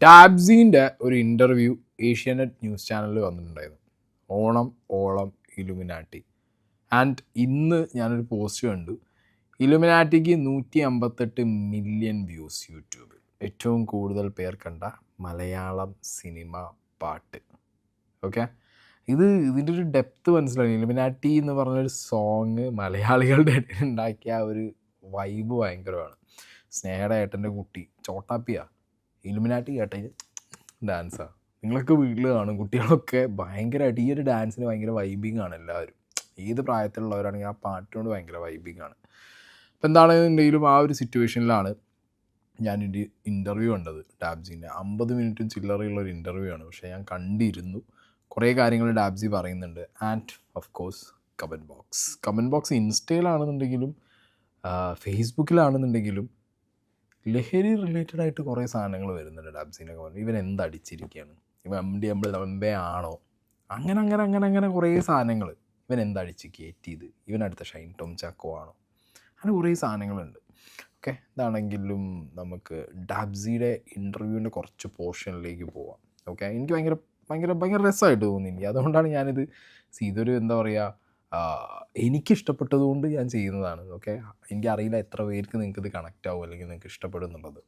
ഡാബ്സിൻ്റെ ഒരു interview Asianet news ചാനലിൽ വന്നിട്ടുണ്ടായിരുന്നു. ഓളം ഇലുമിനാറ്റി. ആൻഡ് ഇന്ന് ഞാനൊരു പോസ്റ്റ് കണ്ടു. ഇലുമിനാറ്റിക്ക് 158 മില്യൺ വ്യൂസ് യൂട്യൂബിൽ. ഏറ്റവും കൂടുതൽ പേർ കണ്ട മലയാളം സിനിമ പാട്ട്. ഓക്കെ, ഇതിൻ്റെ ഒരു ഡെപ്ത് മനസ്സിലായി. ഇലുമിനാറ്റി എന്ന് പറഞ്ഞൊരു സോങ് മലയാളികളുടെ ഇടയിൽ ഉണ്ടാക്കിയ ആ ഒരു വൈബ് ഭയങ്കരമാണ്. സ്നേഹയുടെ ഏട്ടൻ്റെ കുട്ടി ചോട്ടാപ്പിയ ഇലുമിനാറ്റി കേട്ടത് ഡാൻസാണ്. നിങ്ങളൊക്കെ വീട്ടിൽ കാണും, കുട്ടികളൊക്കെ ഭയങ്കരമായിട്ട് ഈ ഒരു ഡാൻസിന് ഭയങ്കര വൈബിങ് ആണ്. എല്ലാവരും ഏത് പ്രായത്തിലുള്ളവരാണെങ്കിൽ ആ പാട്ടിനോട് ഭയങ്കര വൈബിങ് ആണ്. അപ്പോൾ എന്താണെന്നുണ്ടെങ്കിലും ആ ഒരു സിറ്റുവേഷനിലാണ് ഞാനൊരു ഇൻ്റർവ്യൂ കണ്ടത്. ഡാബ്സിൻ്റെ 50 മിനിറ്റും ചില്ലറയുള്ളൊരു ഇൻ്റർവ്യൂ ആണ്. പക്ഷേ ഞാൻ കണ്ടിരുന്നു. കുറേ കാര്യങ്ങൾ ഡാബ്സി പറയുന്നുണ്ട്. And of course comment box ഇൻസ്റ്റയിലാണെന്നുണ്ടെങ്കിലും ഫേസ്ബുക്കിലാണെന്നുണ്ടെങ്കിലും ലഹരി റിലേറ്റഡ് ആയിട്ട് കുറേ സാധനങ്ങൾ വരുന്നുണ്ട്. ഡാബ്സിൻ്റെ കമൻറ്റ് ഇവൻ എന്തടിച്ചിരിക്കുകയാണ്, ഇവൻ എംബേ ആണോ, അങ്ങനെ കുറേ സാധനങ്ങൾ. ഇവൻ എന്തടിച്ച് കയറ്റിയത്, ഇവൻ അടുത്ത ഷൈൻ ടോം ചാക്കോ ആണോ, അങ്ങനെ കുറേ സാധനങ്ങളുണ്ട്. ഓക്കെ, എന്താണെങ്കിലും നമുക്ക് ഡാബ്സിയുടെ ഇൻ്റർവ്യൂവിൻ്റെ കുറച്ച് പോർഷനിലേക്ക് പോവാം. ഓക്കെ, എനിക്ക് ഭയങ്കര രസമായിട്ട് തോന്നി എനിക്ക്. അതുകൊണ്ടാണ് ഞാനിത് ഇതൊരു എന്താ പറയുക, എനിക്കിഷ്ടപ്പെട്ടതുകൊണ്ട് ഞാൻ ചെയ്യുന്നതാണ്. ഓക്കെ, എനിക്കറിയില്ല എത്ര പേർക്ക് നിങ്ങൾക്കിത് കണക്റ്റ് ആവും അല്ലെങ്കിൽ നിങ്ങൾക്ക് ഇഷ്ടപ്പെടും എന്നുള്ളത്.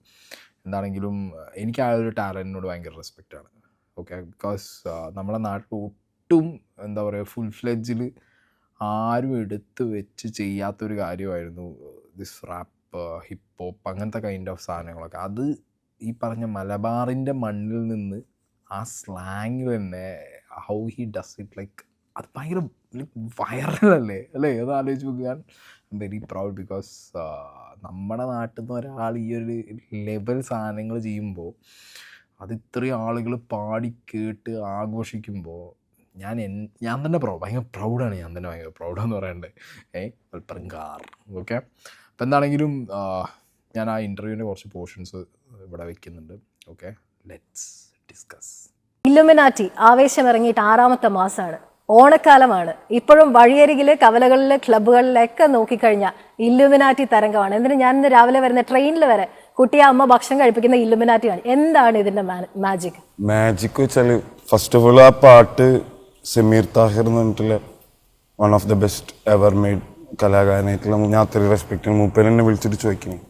എന്താണെങ്കിലും എനിക്ക് ആ ഒരു ടാലൻറ്റിനോട് ഭയങ്കര റെസ്പെക്റ്റാണ്. ഓക്കെ, ബിക്കോസ് നമ്മളെ നാട്ടിൽ ഒട്ടും എന്താ പറയുക ഫുൾ ഫ്ലെഡ്ജിൽ ആരും എടുത്ത് വെച്ച് ചെയ്യാത്തൊരു കാര്യമായിരുന്നു ദിസ് റാപ്പ്, ഹിപ്പ് ഹോപ്പ്, അങ്ങനത്തെ കൈൻഡ് ഓഫ് സാധനങ്ങളൊക്കെ. അത് ഈ പറഞ്ഞ മലബാറിൻ്റെ മണ്ണിൽ നിന്ന് ആ സ്ലാങ്ങിൽ തന്നെ how he does it, like അത് ഭയങ്കര വൈറലല്ലേ അല്ലേ? അത് ആലോചിച്ച് നോക്കുക. I am very proud because നമ്മുടെ നാട്ടിൽ നിന്ന് ഒരാൾ ഈ ഒരു ലെവൽ സാധനങ്ങൾ ചെയ്യുമ്പോൾ അത് ഇത്രയും ആളുകൾ പാടി കേട്ട് ആഘോഷിക്കുമ്പോൾ ഞാൻ തന്നെ ഭയങ്കര പ്രൗഡാണ്. ഞാൻ തന്നെ ഭയങ്കര പ്രൗഡെന്ന് പറയണ്ടേ. വെൽപ്പറങ്കാർ. ഓക്കെ, അപ്പോൾ എന്താണെങ്കിലും ഞാൻ ആ ഇൻ്റർവ്യൂവിൻ്റെ കുറച്ച് പോർഷൻസ് ഇവിടെ വെക്കുന്നുണ്ട്. Okay, let's discuss. ഇല്ലുമിനാറ്റി ആവേശം ഇറങ്ങിയിട്ട് 6ാമത്തെ മാസമാണ്, ഓണക്കാലമാണ്. ഇപ്പോഴും വഴിയരികിൽ കവലകളിൽ ക്ലബ്ബുകളിലൊക്കെ നോക്കിക്കഴിഞ്ഞാൽ ഇല്ലുമിനാറ്റി തരംഗമാണ്. എന്നിട്ട് ഞാൻ ഇന്ന് രാവിലെ വരുന്ന ട്രെയിനിൽ വരെ കുട്ടിയെ അമ്മ ഭക്ഷണം കഴിപ്പിക്കുന്ന ഇല്ലുമിനാറ്റിയാണ്. എന്താണ് ഇതിന്റെ മാജിക് വെച്ചാൽ ഫസ്റ്റ് ഓഫ് ഓൾ ആ പാട്ട് സമീർ താഹിർ എന്ന് പറഞ്ഞിട്ടുള്ള one of the best ever made കലാകാരനായിട്ടുള്ള ഞാൻ അത്രയും റെസ്പെക്ട്. മൂപ്പര് എന്നെ വിളിച്ചിട്ട് ചോദിക്കുന്നു.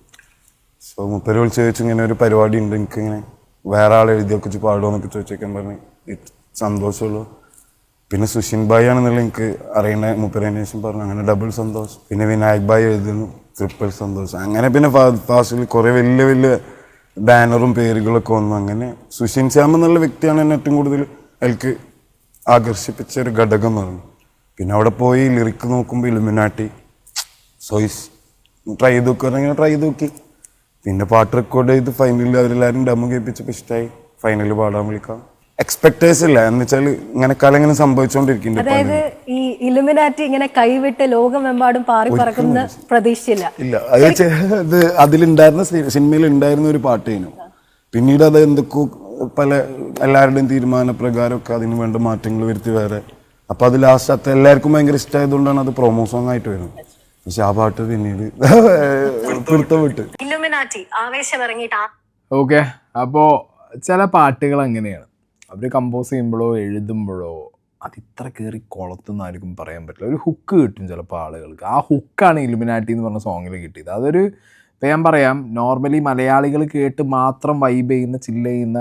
സോ മൂപ്പര് വിളിച്ച് ചോദിച്ചു ഇങ്ങനെ ഒരു പരിപാടി ഉണ്ട്, എനിക്കിങ്ങനെ വേറെ ആൾ എഴുതിയൊക്കെ വെച്ച് പാടുമോ എന്നൊക്കെ ചോദിച്ചേക്കാൻ പറഞ്ഞ് സന്തോഷമുള്ളൂ. പിന്നെ സുഷിൻ ഭായ് ആണെന്നുള്ള എനിക്ക് അറിയുന്ന മൂപ്പരേന് ശേഷം പറഞ്ഞു. അങ്ങനെ ഡബിൾ സന്തോഷം. പിന്നെ വിനായക് ഭായ് എഴുതുന്നു, ട്രിപ്പിൾ സന്തോഷം. അങ്ങനെ പിന്നെ ഫാസ്റ്റിൽ കുറേ വലിയ ബാനറും പേരുകളൊക്കെ വന്നു. അങ്ങനെ സുഷിൻ ശ്യാം എന്നുള്ള വ്യക്തിയാണ് എന്നെ ഏറ്റവും കൂടുതൽ എനിക്ക് ആകർഷിപ്പിച്ച ഒരു ഘടകം എന്ന് പറഞ്ഞു. പിന്നെ അവിടെ പോയി ലിറിക്ക് നോക്കുമ്പോൾ ഇലുമിനാറ്റി സോയിസ് ട്രൈ ചെയ്ത് നോക്കി. പിന്നെ പാട്ട് റെക്കോർഡ് ചെയ്ത് ഫൈനലിൽ അവരെല്ലാവരും ഡമ്മ് കേൾപ്പിച്ചപ്പോൾ ഇഷ്ടമായി. ഫൈനലിൽ പാടാൻ വിളിക്കാം. എക്സ്പെക്ടേഴ്സ് ഇല്ല എന്ന് വെച്ചാൽ ഇങ്ങനെ കാലം സംഭവിച്ചുകൊണ്ടിരിക്കുന്നുണ്ട്. അതായത് ഈ ഇലുമിനാറ്റി ഇങ്ങനെ കൈവിട്ട് ലോകമെമ്പാടും പാറി പറക്കുന്ന പ്രതീക്ഷയില്ല. ഇല്ല, അത് അതിലുണ്ടായിരുന്ന സിനിമയിൽ ഉണ്ടായിരുന്ന ഒരു പാട്ടേനു. പിന്നീട് അത് എന്തൊക്കെയോ പല എല്ലാവരുടെയും തീരുമാനപ്രകാരമൊക്കെ അതിന് വേണ്ട മാറ്റങ്ങൾ വരുത്തി വേറെ. അപ്പൊ അത് ലാസ്റ്റ് എല്ലാവർക്കും ഭയങ്കര ഇഷ്ടമായതുകൊണ്ടാണ് അത് പ്രൊമോ സോങ് ആയിട്ട് വരുന്നത്. പക്ഷെ ആ പാട്ട് പിന്നീട് വിട്ട് ഓക്കെ, അപ്പോൾ ചില പാട്ടുകൾ അങ്ങനെയാണ്. അവർ കമ്പോസ് ചെയ്യുമ്പോഴോ എഴുതുമ്പോഴോ അത് ഇത്ര കയറി കൊളത്തൊന്നും ആർക്കും പറയാൻ പറ്റില്ല. ഒരു ഹുക്ക് കിട്ടും ചിലപ്പോൾ ആളുകൾക്ക്. ആ ഹുക്കാണ് ഇലുമിനാറ്റി എന്ന് പറഞ്ഞ സോങ്ങിൽ കിട്ടിയത്. അതൊരു ഞാൻ പറയാം, നോർമലി മലയാളികൾ കേട്ട് മാത്രം വൈബ് ചെയ്യുന്ന ചില്ല് ചെയ്യുന്ന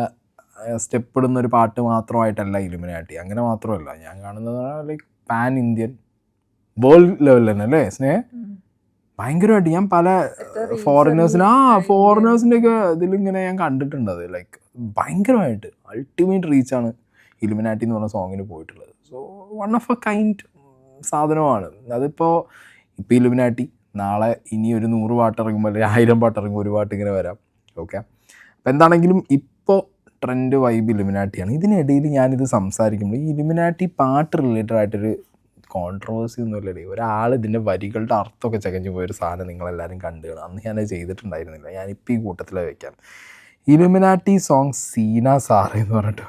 സ്റ്റെപ്പ് ഇടുന്ന ഒരു പാട്ട് മാത്രമായിട്ടല്ല ഇലുമിനാറ്റി. അങ്ങനെ മാത്രമല്ല ഞാൻ കാണുന്നത്, ലൈക്ക് പാൻ ഇന്ത്യൻ വേൾഡ് ലെവലിൽ തന്നെ അല്ലേ സ്നേഹ? ഭയങ്കരമായിട്ട് ഞാൻ പല ഫോറിനേഴ്സിൻ്റെ ഒക്കെ ഇതിലിങ്ങനെ ഞാൻ കണ്ടിട്ടുണ്ട്. അത് ലൈക്ക് ഭയങ്കരമായിട്ട് അൾട്ടിമേറ്റ് റീച്ചാണ് ഇലുമിനാറ്റി എന്ന് പറഞ്ഞ സോങ്ങിന് പോയിട്ടുള്ളത്. So one of A kind സാധനമാണ് അതിപ്പോൾ. ഇപ്പോൾ ഇലുമിനാറ്റി നാളെ ഇനി ഒരു 100 പാട്ട് ഇറങ്ങുമ്പോൾ അല്ലെങ്കിൽ 1000 പാട്ട് ഇറങ്ങുമ്പോൾ ഒരു പാട്ട് ഇങ്ങനെ വരാം. ഓക്കെ, അപ്പോൾ എന്താണെങ്കിലും ഇപ്പോൾ ട്രെൻഡ് വൈബ് ഇലുമിനാറ്റിയാണ്. ഇതിനിടയിൽ ഞാനിത് സംസാരിക്കുമ്പോൾ ഈ ഇലുമിനാറ്റി പാട്ട് റിലേറ്റഡ് ആയിട്ടൊരു കോൺട്രവേഴ്സി ഒന്നുമില്ലല്ലേ. ഒരാൾ ഇതിൻ്റെ വരികളുടെ അർത്ഥമൊക്കെ ചകഞ്ഞു പോയൊരു സാധനം നിങ്ങളെല്ലാവരും കണ്ടു കാണും. അന്ന് ഞാനത് ചെയ്തിട്ടുണ്ടായിരുന്നില്ല. ഞാനിപ്പോൾ ഈ കൂട്ടത്തിലെ വയ്ക്കാം. ഇലുമിനാറ്റി സോങ് സീന സാറ് എന്ന് പറഞ്ഞിട്ട്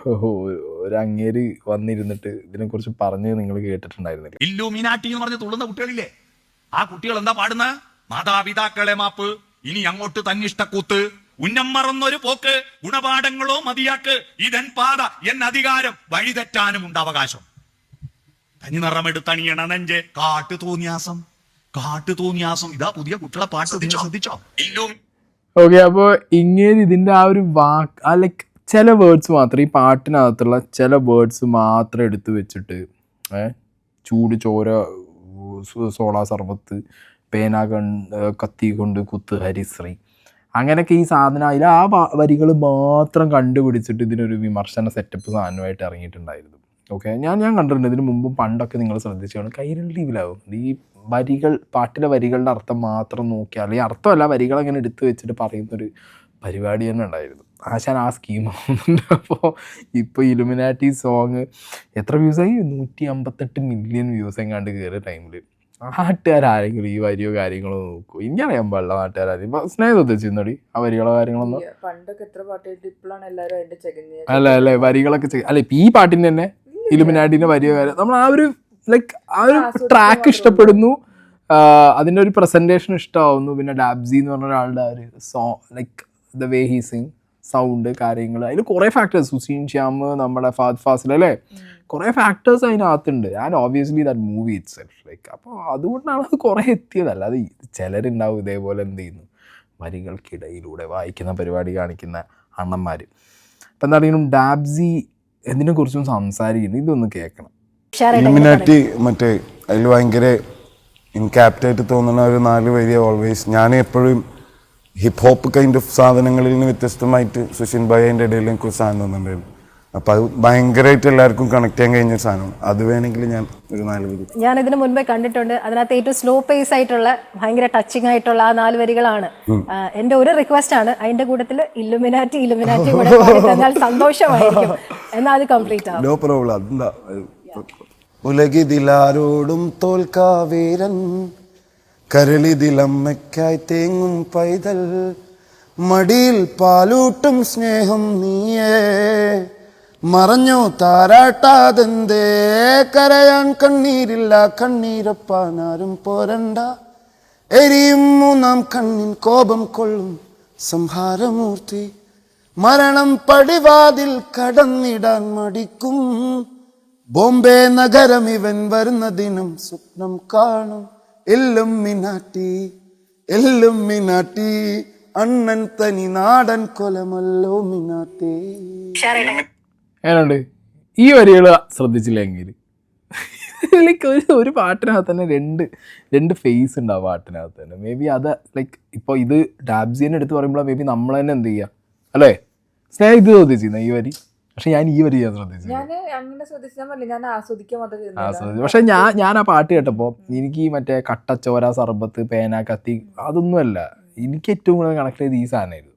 ഒരു അങ്ങേര് വന്നിരുന്നിട്ട് ഇതിനെക്കുറിച്ച് പറഞ്ഞ് നിങ്ങൾ കേട്ടിട്ടുണ്ടായിരുന്നില്ല. ഇല്ലുമിനാറ്റി എന്ന് പറഞ്ഞ് തുള്ളുന്ന കുട്ടികളില്ലേ, ആ കുട്ടികൾ എന്താ പാടുന്ന? മാതാപിതാക്കളെ മാപ്പ്, ഇനി അങ്ങോട്ട് തന്നിഷ്ടക്കൂത്ത്, ഉന്നം മറന്നൊരു പോക്ക് ഗുണപാഠങ്ങളോ മതിയാക്ക് ഇതൻ പാത എൻ അധികാരം വഴിതെറ്റാനും ഉണ്ട് അവകാശം. തനി നിറമെടുത്തണിയണ നെഞ്ചെ കാട്ടു തോന്നിയാസം. ഇതാ പുതിയ കുട്ടികളെ പാട്ട് ശ്രദ്ധിച്ചോ. ഓക്കെ, അപ്പോൾ ഇങ്ങനെ ഇതിൻ്റെ ആ ഒരു വാക്ക് ലൈക്ക് ചില വേർഡ്സ് മാത്രം, ഈ പാട്ടിനകത്തുള്ള ചില വേർഡ്സ് മാത്രം എടുത്ത് വെച്ചിട്ട് ചൂട് ചോര സോളാ സർബത്ത് പേന കത്തി കൊണ്ട് കുത്ത് ഹരിശ്രീ അങ്ങനെയൊക്കെ ഈ സാധനം അതിൽ ആ വരികൾ മാത്രം കണ്ടുപിടിച്ചിട്ട് ഇതിനൊരു വിമർശന സെറ്റപ്പ് സാധനമായിട്ട് ഇറങ്ങിയിട്ടുണ്ടായിരുന്നു. ഓക്കെ, ഞാൻ കണ്ടിട്ടുണ്ട് ഇതിന് മുമ്പും പണ്ടൊക്കെ നിങ്ങൾ ശ്രദ്ധിച്ചാണ് കൈരളിയിലാവും ഈ വരികൾ, പാട്ടിലെ വരികളുടെ അർത്ഥം മാത്രം നോക്കിയാൽ, അല്ലെങ്കിൽ അർത്ഥമല്ല വരികൾ അങ്ങനെ എടുത്ത് വെച്ചിട്ട് പറയുന്നൊരു പരിപാടി തന്നെ ഉണ്ടായിരുന്നു. ആശാൻ ആ സ്കീം ആവുന്നുണ്ട്. അപ്പോൾ ഇപ്പോൾ ഇലുമിനാറ്റി സോങ് എത്ര വ്യൂസായി? 158 മില്യൺ വ്യൂസ് എങ്ങാണ്ട് കയറിയ ടൈമിൽ നാട്ടുകാരെങ്കിലും ഈ വരിയോ കാര്യങ്ങളോ നോക്കൂ. എനിക്കറിയാൻ പാടില്ല നാട്ടുകാരും സ്നേഹം ഉദ്ദേശിക്കുന്നോടി ആ വരികളോ കാര്യങ്ങളൊന്നും അല്ല വരികളൊക്കെ അല്ല ഇപ്പം ഈ പാട്ടിൻ്റെ തന്നെ ഇലുമിനാറ്റിൻ്റെ വരിയോ കാര്യം നമ്മൾ ആ ഒരു ലൈക്ക് ആ ഒരു ട്രാക്ക് ഇഷ്ടപ്പെടുന്നു, അതിൻ്റെ ഒരു പ്രസൻറ്റേഷൻ ഇഷ്ടമാവുന്നു. പിന്നെ ഡാബ്സി എന്ന് പറഞ്ഞ ഒരാളുടെ ഒരു like the way he Singh, sound കാര്യങ്ങൾ, അതിൽ കുറേ ഫാക്ടേഴ്സ്, സുസീൻ ശ്യാം, നമ്മുടെ ഫാദ് ഫാസിൽ അല്ലേ, കുറേ ഫാക്ടേഴ്സ് അതിനകത്തുണ്ട്. And obviously that movie it self like. അപ്പോൾ അതുകൊണ്ടാണ് അത് കുറേ എത്തിയതല്ല. അത് ചിലരുണ്ടാവും ഇതേപോലെ എന്ത് ചെയ്യുന്നു വരികൾക്കിടയിലൂടെ വായിക്കുന്ന പരിപാടി കാണിക്കുന്ന അണ്ണന്മാർ. അപ്പം എന്താണെങ്കിലും ഡാബ്സി എന്തിനെക്കുറിച്ചും സംസാരിക്കുന്നു, ഇതൊന്ന് കേൾക്കണം. ഇലുമിനാറ്റി മറ്റേ അതിൽ ഭയങ്കര ഇൻകാപ്റ്റായിട്ട് തോന്നുന്ന ഒരു 4 വരി ഓൾവേസ്. ഞാൻ എപ്പോഴും ഹിപ്പ് ഹോപ്പ് കൈൻഡ് ഓഫ് സാധനങ്ങളിൽ നിന്ന് വ്യത്യസ്തമായിട്ട് സുഷിൻ ഭായിൻ്റെ ഇടയിൽ എനിക്കൊരു സാധനം തോന്നുന്നുണ്ടായിരുന്നു. അപ്പം അത് ഭയങ്കരമായിട്ട് എല്ലാവർക്കും കണക്ട് ചെയ്യാൻ കഴിഞ്ഞ സാധനമാണ്. അത് വേണമെങ്കിൽ ഞാൻ ഒരു 4 വരി ഞാൻ ഇതിനു മുൻപേ കണ്ടിട്ടുണ്ട്. അതിനകത്ത് ഏറ്റവും സ്ലോ പേസ് ആയിട്ടുള്ള ഭയങ്കര ടച്ചിങ് ആയിട്ടുള്ള ആ 4 വരികളാണ്. എന്റെ ഒരു റിക്വസ്റ്റ് ആണ്, അതിന്റെ കൂട്ടത്തിൽ ഇലുമിനാറ്റി കൂടെ പാടി തന്നാൽ സന്തോഷമായിരിക്കും. എന്നാൽ അത് കംപ്ലീറ്റ് ആവും. No problem. അതെന്താ ഉലകിതിലാരോടും തോൽക്കാവീരൻ കരളിതിലമ്മയ്ക്കായി തേങ്ങും പൈതൽ മടിയിൽ പാലൂട്ടും സ്നേഹം നീയേ മറഞ്ഞോ താരാട്ടാതെന്തേ കരയാൻ കണ്ണീരില്ല കണ്ണീരപ്പാനാരും പോരണ്ട എരിയും 3-ാം കണ്ണിൻ കോപം കൊള്ളും സംഹാരമൂർത്തി മരണം പടിവാതിൽ കടന്നിടാൻ മടിക്കും ബോംബെ നഗരം ഇവൻ വരുന്ന ദിനം സ്വപ്നം കാണും എല്ലുമിനാട്ടി അണ്ണൻ തനി നാടൻ കൊലമല്ലോ മിനാട്ടി. ഏതാണ്ട് ഈ വരികൾ ശ്രദ്ധിച്ചില്ലെങ്കിൽ ലൈക്ക് ഒരു പാട്ടിനകത്ത് തന്നെ രണ്ട് ഫേസ് ഉണ്ട് ആ പാട്ടിനകത്ത് തന്നെ. മേ ബി അത് ലൈക്ക് ഇപ്പോൾ ഇത് ഡാബ്സിനെ എടുത്ത് പറയുമ്പോൾ മേ ബി നമ്മൾ തന്നെ എന്ത് ചെയ്യുക അല്ലേ സ്നേഹം ഇത് ശ്രദ്ധിച്ചിരുന്ന ഈ വരി. പക്ഷെ ഞാൻ ഈ വരി ഞാൻ ശ്രദ്ധിച്ചു. പക്ഷെ ഞാൻ ആ പാട്ട് കേട്ടപ്പോൾ എനിക്ക് മറ്റേ കട്ടച്ചോര സർബത്ത് പേന കത്തി അതൊന്നുമല്ല, എനിക്ക് ഏറ്റവും കൂടുതൽ കണക്ട് ചെയ്ത് ഈ സാധനമായിരുന്നു.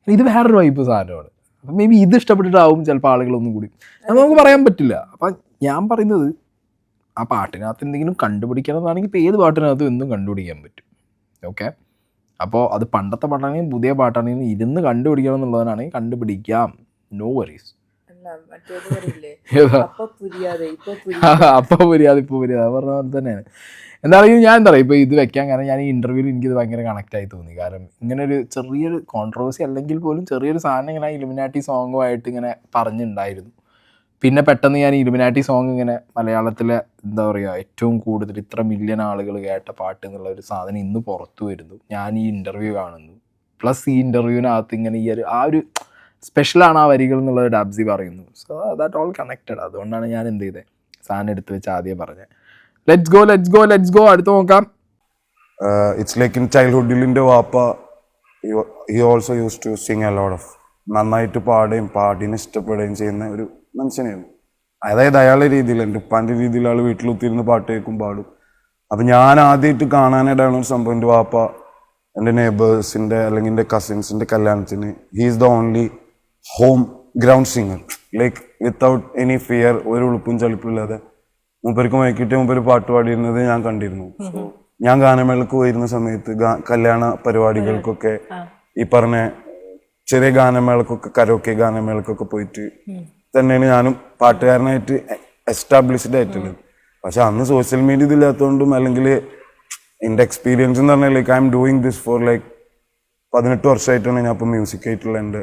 ഇത് വേറൊരു വൈബ് സാധനമാണ്. അപ്പം മേ ബി ഇത് ഇഷ്ടപ്പെട്ടിട്ടാവും ചിലപ്പോൾ ആളുകളൊന്നും കൂടി, നമുക്ക് പറയാൻ പറ്റില്ല. അപ്പം ഞാൻ പറയുന്നത് ആ പാട്ടിനകത്ത് എന്തെങ്കിലും കണ്ടുപിടിക്കണമെന്നാണെങ്കിൽ ഇപ്പോൾ ഏത് പാട്ടിനകത്തും എന്തും കണ്ടുപിടിക്കാൻ പറ്റും. ഓക്കെ, അപ്പോൾ അത് പണ്ടത്തെ പാട്ടാണെങ്കിലും പുതിയ പാട്ടാണെങ്കിലും ഇരുന്ന് കണ്ടുപിടിക്കണം എന്നുള്ളതിനാണെങ്കിൽ കണ്ടുപിടിക്കാം, നോ വറീസ്. അപ്പൊ പുരിയാതെ ഇപ്പൊ പുരിയാതെ പറഞ്ഞ പോലെ തന്നെയാണ്. എന്താണെങ്കിലും ഞാൻ എന്താ പറയുക ഇപ്പോൾ ഇത് വെക്കാൻ കാരണം ഞാൻ ഈ ഇൻ്റർവ്യൂവിൽ എനിക്കിത് ഭയങ്കര കണക്റ്റായി തോന്നി. കാരണം ഇങ്ങനെ ഒരു ചെറിയൊരു കോൺട്രവേഴ്സി അല്ലെങ്കിൽ പോലും ചെറിയൊരു സാധനം ഇങ്ങനെ ഇലുമിനാറ്റി സോങ്ങുമായിട്ട് ഇങ്ങനെ പറഞ്ഞിട്ടുണ്ടായിരുന്നു. പിന്നെ പെട്ടെന്ന് ഞാൻ ഇലുമിനാറ്റി സോങ് ഇങ്ങനെ മലയാളത്തിലെ എന്താ പറയുക ഏറ്റവും കൂടുതൽ ഇത്ര മില്യൺ ആളുകൾ കേട്ട പാട്ട് എന്നുള്ള ഒരു സാധനം ഇന്ന് പുറത്തു വരുന്നു. ഞാൻ ഈ ഇൻ്റർവ്യൂ കാണുന്നു, പ്ലസ് ഈ ഇൻ്റർവ്യൂവിനകത്ത് ഇങ്ങനെ ഈ ഒരു ആ ഒരു സ്പെഷ്യലാണ് ആ വരികൾ എന്നുള്ളത് ഡാബ്സി പറയുന്നു. So that all connected. അതുകൊണ്ടാണ് ഞാൻ എന്ത് ചെയ്തത് സാധനം എടുത്ത് വെച്ച് ആദ്യം പറഞ്ഞത്. ലെറ്റ്സ് ഗോ അടുത്ത് നോക്കാം. ഇറ്റ്സ് ലൈക്ക് ഇൻ ചൈൽഡ്ഹുഡിൽ എൻ്റെ വാപ്പ he also use to sing a lot of നന്നായിട്ട് പാടുകയും പാട്ടിനെ ഇഷ്ടപ്പെടുകയും ചെയ്യുന്ന ഒരു മനുഷ്യനായിരുന്നു. അതായത് അയാളുടെ രീതിയിൽ എൻ്റെ ഉപ്പാൻ്റെ രീതിയിൽ ആൾ വീട്ടിലൊത്തിരുന്ന് പാട്ട് കേൾക്കും പാടും. അപ്പം ഞാൻ ആദ്യമായിട്ട് കാണാനായിട്ടാണ് ഒരു സംഭവം. എൻ്റെ വാപ്പ എൻ്റെ നെയ്ബേഴ്സിൻ്റെ അല്ലെങ്കിൽ എൻ്റെ കസിൻസിൻ്റെ കല്യാണത്തിന് he is the only home ground singer, like without any fear, ഒരു ഉളുപ്പും ചളിപ്പില്ലാതെ മൂപ്പർക്ക് മയക്കിയിട്ട് മൂപ്പര് പാട്ട് പാടിയിരുന്നത് ഞാൻ കണ്ടിരുന്നു. ഞാൻ ഗാനമേളക്ക് പോയിരുന്ന സമയത്ത് കല്യാണ പരിപാടികൾക്കൊക്കെ ഈ പറഞ്ഞ ചെറിയ ഗാനമേളക്കൊക്കെ കരോക്കെ ഗാനമേളക്കൊക്കെ പോയിട്ട് തന്നെയാണ് ഞാനും പാട്ടുകാരനായിട്ട് എസ്റ്റാബ്ലിഷ്ഡ് ആയിട്ടുള്ളത്. പക്ഷെ അന്ന് സോഷ്യൽ മീഡിയ ഇതില്ലാത്തതുകൊണ്ടും അല്ലെങ്കിൽ എൻ്റെ എക്സ്പീരിയൻസ് എന്ന് പറഞ്ഞാൽ like I am doing this for like 18 വർഷമായിട്ടാണ് ഞാൻ ഇപ്പോൾ മ്യൂസിക്കായിട്ടുള്ള എൻ്റെ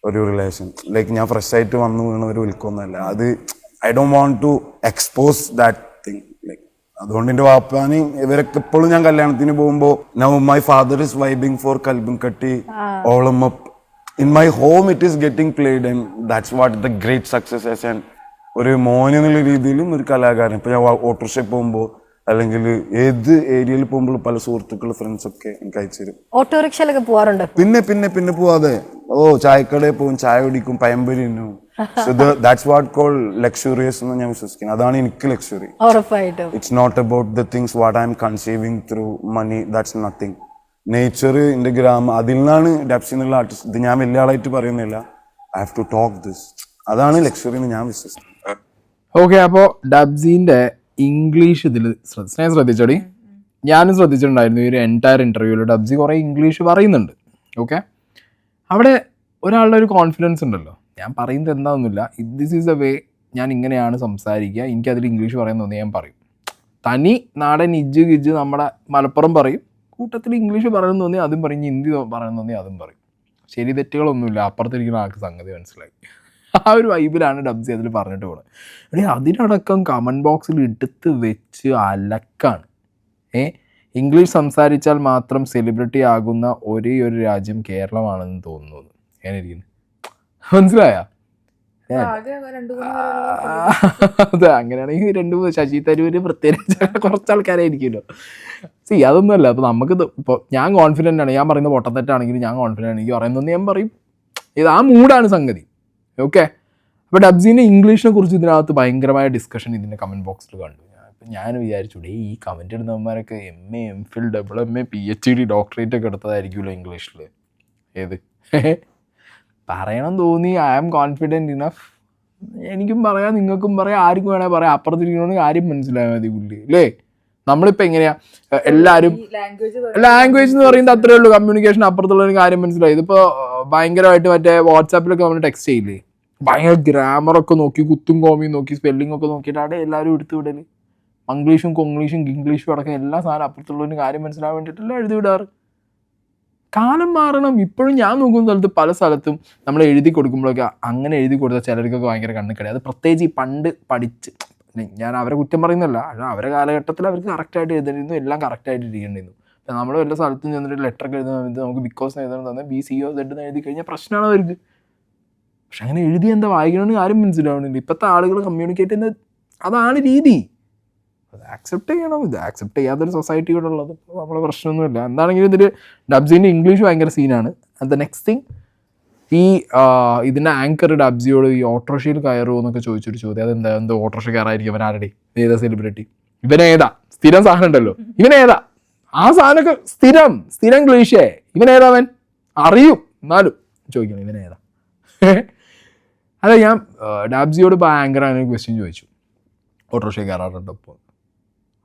ഒരു റിലേഷൻ. ലൈക്ക് ഞാൻ ഫ്രഷ് ആയിട്ട് വന്ന് വീണ ഒരു വിൽക്കൊന്നുമല്ല അത്. I don't want to expose that thing. Like അതുകൊണ്ട് എൻ്റെ വാപ്പാന് ഇവരൊക്കെ എപ്പോഴും ഞാൻ കല്യാണത്തിന് പോകുമ്പോൾ now my father is vibing for കൽബും കട്ടി ഓളം up. In my home it is getting played and that's what the great success as an ഒരു മോൻ എന്നുള്ള രീതിയിലും ഒരു കലാകാരൻ. ഇപ്പൊ ഞാൻ ഓട്ടോറിക്ഷയിൽ പോകുമ്പോൾ അല്ലെങ്കിൽ ഏത് ഏരിയയിൽ പോകുമ്പോൾ പല സുഹൃത്തുക്കൾ ഫ്രണ്ട്സ് ഒക്കെ എനിക്ക് അയച്ചു തരും. ഓട്ടോറിക്ഷയിലൊക്കെ പോവാറുണ്ട്? പിന്നെ പോവാതെ ചായക്കടയിൽ പോകും, ചായ കുടിക്കും, പയമ്പരി തിന്നും. So that's what call luxurious എന്ന് ഞാൻ വിശ്വസിക്കുന്നു. അതാണ് എനിക്ക് ലക്ഷറി. ഉറപ്പായിട്ടും it's not about the things what I am conceiving through money. That's nothing. Nature, എൻ്റെ ഗ്രാമം, അതിൽ നിന്നാണ് ഡബ്സി എന്നുള്ള ആർട്ടിസ്റ്റ്. ഇത് ഞാൻ വലിയ ആളായിട്ട് പറയുന്നില്ല. I have to talk this. അതാണ് ലക്ഷറി എന്ന് ഞാൻ വിശ്വസിക്കുന്നു. ഓക്കെ, അപ്പോൾ ഡബ്സീൻ്റെ ഇംഗ്ലീഷ് ഇതിൽ ശ്രദ്ധിച്ചോടി. ഞാനും ശ്രദ്ധിച്ചിട്ടുണ്ടായിരുന്നു ഈ ഒരു എൻറ്റയർ ഇൻ്റർവ്യൂവിൽ ഡബ്സി കുറേ ഇംഗ്ലീഷ് പറയുന്നുണ്ട്. ഓക്കെ, അവിടെ ഒരാളുടെ ഒരു കോൺഫിഡൻസ് ഉണ്ടല്ലോ, ഞാൻ പറയുന്നത് എന്താണെന്നില്ല, ദിസ് ഈസ് എ വേ, ഞാൻ ഇങ്ങനെയാണ് സംസാരിക്കുക, എനിക്കതിൽ ഇംഗ്ലീഷ് പറയാൻ തോന്നി ഞാൻ പറയും. തനി നാടൻ ഇജ്ജ് ഗിജ്ജ് നമ്മുടെ മലപ്പുറം പറയും, കൂട്ടത്തിൽ ഇംഗ്ലീഷ് പറയുന്നു തോന്നി അതും പറയും, ഹിന്ദി പറയുന്നു തോന്നി അതും പറയും. ശരി തെറ്റുകളൊന്നുമില്ല, അപ്പുറത്തിരിക്കുന്ന ആൾക്ക് സംഗതി മനസ്സിലായി. ആ ഒരു വൈബിലാണ് ഡബ്സി അതിൽ പറഞ്ഞിട്ട് പോകുന്നത്. എടേ അതിനടക്കം കമൻറ്റ് ബോക്സിൽ എടുത്ത് വെച്ച് അലക്കാണ്. ഇംഗ്ലീഷ് സംസാരിച്ചാൽ മാത്രം സെലിബ്രിറ്റി ആകുന്ന ഒരേ ഒരു രാജ്യം കേരളമാണെന്ന് തോന്നുന്നു. ഞാനിരിക്കുന്നു, മനസ്സിലായ? അതെ, അങ്ങനെയാണെങ്കിൽ 2-3 ശശി തരൂര് പ്രത്യേകിച്ച് കുറച്ച് ആൾക്കാരായിരിക്കുമല്ലോ. അതൊന്നുമല്ല. അപ്പോൾ നമുക്കിത് ഇപ്പോൾ ഞാൻ കോൺഫിഡൻ്റ് ആണ്, ഞാൻ പറയുന്ന പൊട്ടത്തെറ്റാണെങ്കിലും ഞാൻ കോൺഫിഡൻ്റ് ആണ്, എനിക്ക് പറയുന്നതെന്ന് ഞാൻ പറയും. ഇത് ആ മൂഡാണ് സംഗതി. ഓക്കെ, അപ്പോൾ ഡബ്സീൻ്റെ ഇംഗ്ലീഷിനെ കുറിച്ച് ഇതിനകത്ത് ഭയങ്കരമായ ഡിസ്കഷൻ ഇതിൻ്റെ കമൻറ്റ് ബോക്സിൽ കണ്ടു. ഞാൻ വിചാരിച്ചു ഈ കമൻറ്റ് ഇടുന്നവന്മാരൊക്കെ MA MPhil MA PhD doctorate ഒക്കെ എടുത്തതായിരിക്കുമല്ലോ ഇംഗ്ലീഷിൽ. ഏത് പറയണം തോന്നി, ഐ ആം കോൺഫിഡൻറ്റ് ഇനഫ്. എനിക്കും പറയാം, നിങ്ങൾക്കും പറയാം, ആർക്കും വേണേൽ പറയാം. അപ്പുറത്തിരിക്കണമെങ്കിൽ ആരും മനസ്സിലായാൽ മതി പുള്ളി അല്ലേ. നമ്മളിപ്പോൾ എങ്ങനെയാ എല്ലാവരും ലാംഗ്വേജ് എന്ന് പറയുന്നത് അത്രേ ഉള്ളൂ, കമ്മ്യൂണിക്കേഷൻ. അപ്പുറത്തുള്ളൊരു കാര്യം മനസ്സിലായി. ഇതിപ്പോൾ ഭയങ്കരമായിട്ട് മറ്റേ വാട്സാപ്പിലൊക്കെ നമ്മൾ ടെക്സ്റ്റ് ചെയ്യില്ലേ, ഭയങ്കര ഗ്രാമറൊക്കെ നോക്കി കുത്തും കോമിയും നോക്കി സ്പെല്ലിംഗ് ഒക്കെ നോക്കിയിട്ടാണ് എല്ലാവരും എടുത്തു വിടൽ. മംഗ്ലീഷും കൊംഗ്ലീഷും ഇംഗ്ലീഷും അടക്കം എല്ലാ സാധനം അപ്പുറത്തുള്ളൊരു കാര്യം മനസ്സിലാൻ വേണ്ടിയിട്ടല്ല എഴുതി വിടാറ്. കാലം മാറണം. ഇപ്പോഴും ഞാൻ നോക്കുന്ന സ്ഥലത്ത് പല സ്ഥലത്തും നമ്മൾ എഴുതി കൊടുക്കുമ്പോഴൊക്കെ അങ്ങനെ എഴുതി കൊടുത്താൽ ചിലർക്കൊക്കെ ഭയങ്കര കണ്ണിക്കടി. അത് പ്രത്യേകിച്ച് ഈ പണ്ട് പഠിച്ച്, ഞാൻ അവരെ കുറ്റം പറയുന്നില്ല, അവരെ കാലഘട്ടത്തിൽ അവർക്ക് കറക്റ്റായിട്ട് എഴുതേണ്ടിയിരുന്നു, എല്ലാം കറക്റ്റായിട്ട് ഇരിക്കേണ്ടിയിരുന്നു. അപ്പം നമ്മൾ വല്ല സ്ഥലത്തും ചെന്നിട്ട് ലെറ്റർ ഒക്കെ എഴുതുന്ന സമയത്ത് നമുക്ക് ബിക്കോസ് എഴുതണം തന്നെ BCOZ എന്ന് എഴുതി കഴിഞ്ഞാൽ പ്രശ്നമാണ് അവർക്ക്. പക്ഷെ അങ്ങനെ എഴുതി എന്താ വായിക്കണമെന്ന് ആരും മനസ്സിലാവണില്ല. ഇപ്പോഴത്തെ ആളുകൾ കമ്മ്യൂണിക്കേറ്റ് ചെയ്യുന്നത് അതാണ് രീതി. അത് ആക്സെപ്റ്റ് ചെയ്യണം. ഇത് ആക്സെപ്റ്റ് ചെയ്യാത്തൊരു സൊസൈറ്റി കൂടെ ഉള്ളത് നമ്മളെ പ്രശ്നമൊന്നുമില്ല. എന്താണെങ്കിലും ഇതിൽ ഡബ്സീൻ്റെ ഇംഗ്ലീഷ് ഭയങ്കര സീനാണ്. ആൻഡ് ദ നെക്സ്റ്റ് തിങ്, ഈ ഇതിൻ്റെ ആങ്കർ ഡബ്സിയോട് ഈ ഓട്ടോറിക്ഷയിൽ കയറുമോ എന്നൊക്കെ ചോദിച്ചൊരു ചോദ്യം. അതെന്താ, എന്തോ ഓട്ടോറിക്ഷ കയറായിരിക്കും അവൻ ആരുടെ, ഏതാ സെലിബ്രിറ്റി, ഇവനേതാ, സ്ഥിരം സാധനം ഉണ്ടല്ലോ, ഇവനേതാ, ആ സാധനമൊക്കെ സ്ഥിരം ക്ലീഷേ, ഇവനേതാവൻ അറിയും, എന്നാലും ചോദിക്കണം ഇവനേതാ. അതെ, ഞാൻ ഡബ്സിയോട് ഇപ്പോൾ ആങ്കർ അങ്ങനെ ക്വസ്റ്റ്യൻ ചോദിച്ചു, ഓട്ടോറിക്ഷ കയറാറുണ്ട്. അപ്പോൾ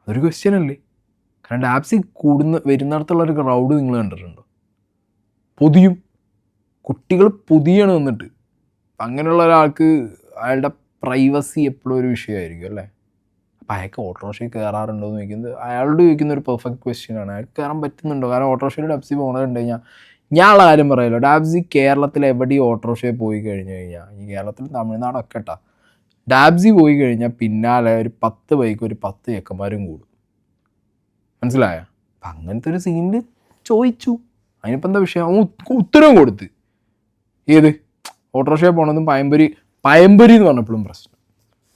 അതൊരു ക്വസ്റ്റ്യൻ അല്ലേ? കാരണം ഡാബ്സി വരുന്നിടത്തുള്ളൊരു ക്രൗഡ് നിങ്ങൾ കണ്ടിട്ടുണ്ടോ? പൊതിയും, കുട്ടികൾ പൊതിയാണ് വന്നിട്ട്. അങ്ങനെയുള്ള ഒരാൾക്ക് അയാളുടെ പ്രൈവസി എപ്പോഴും ഒരു വിഷയമായിരിക്കും അല്ലേ. അപ്പം അയാൾക്ക് ഓട്ടോറിക്ഷയിൽ കയറാറുണ്ടോ എന്ന് ചോദിക്കുന്നത് അയാളോട് ചോദിക്കുന്ന ഒരു പെർഫെക്റ്റ് ക്വസ്റ്റ്യൻ ആണ്. അയാൾക്ക് കയറാൻ പറ്റുന്നുണ്ടോ? കാരണം ഓട്ടോറിക്ഷയിൽ ഡബ്സി പോകുന്നത് കണ്ടു കഴിഞ്ഞാൽ ഞാനുള്ള കാര്യം പറയാമല്ലോ, ഡാബ്സി കേരളത്തിൽ എവിടെയും ഓട്ടോറിക്ഷയിൽ പോയി കഴിഞ്ഞ് കഴിഞ്ഞാൽ, ഈ കേരളത്തിൽ തമിഴ്നാടൊക്കെ ഇട്ടാ ഡാബ്സി പോയി കഴിഞ്ഞാൽ പിന്നാലെ ഒരു 10 ബൈക്ക് ഒരു 10 ചെക്കന്മാരും കൂടും. മനസ്സിലായ? അപ്പം അങ്ങനത്തെ ഒരു സീനിൽ ചോദിച്ചു, അതിനിപ്പോൾ എന്താ വിഷയം? അവൻ ഉത്തരവും കൊടുത്ത്. ഏത് ഓട്ടോറിക്ഷയിൽ പോകണതും പയമ്പരി എന്ന് പറഞ്ഞപ്പോഴും പ്രശ്നം.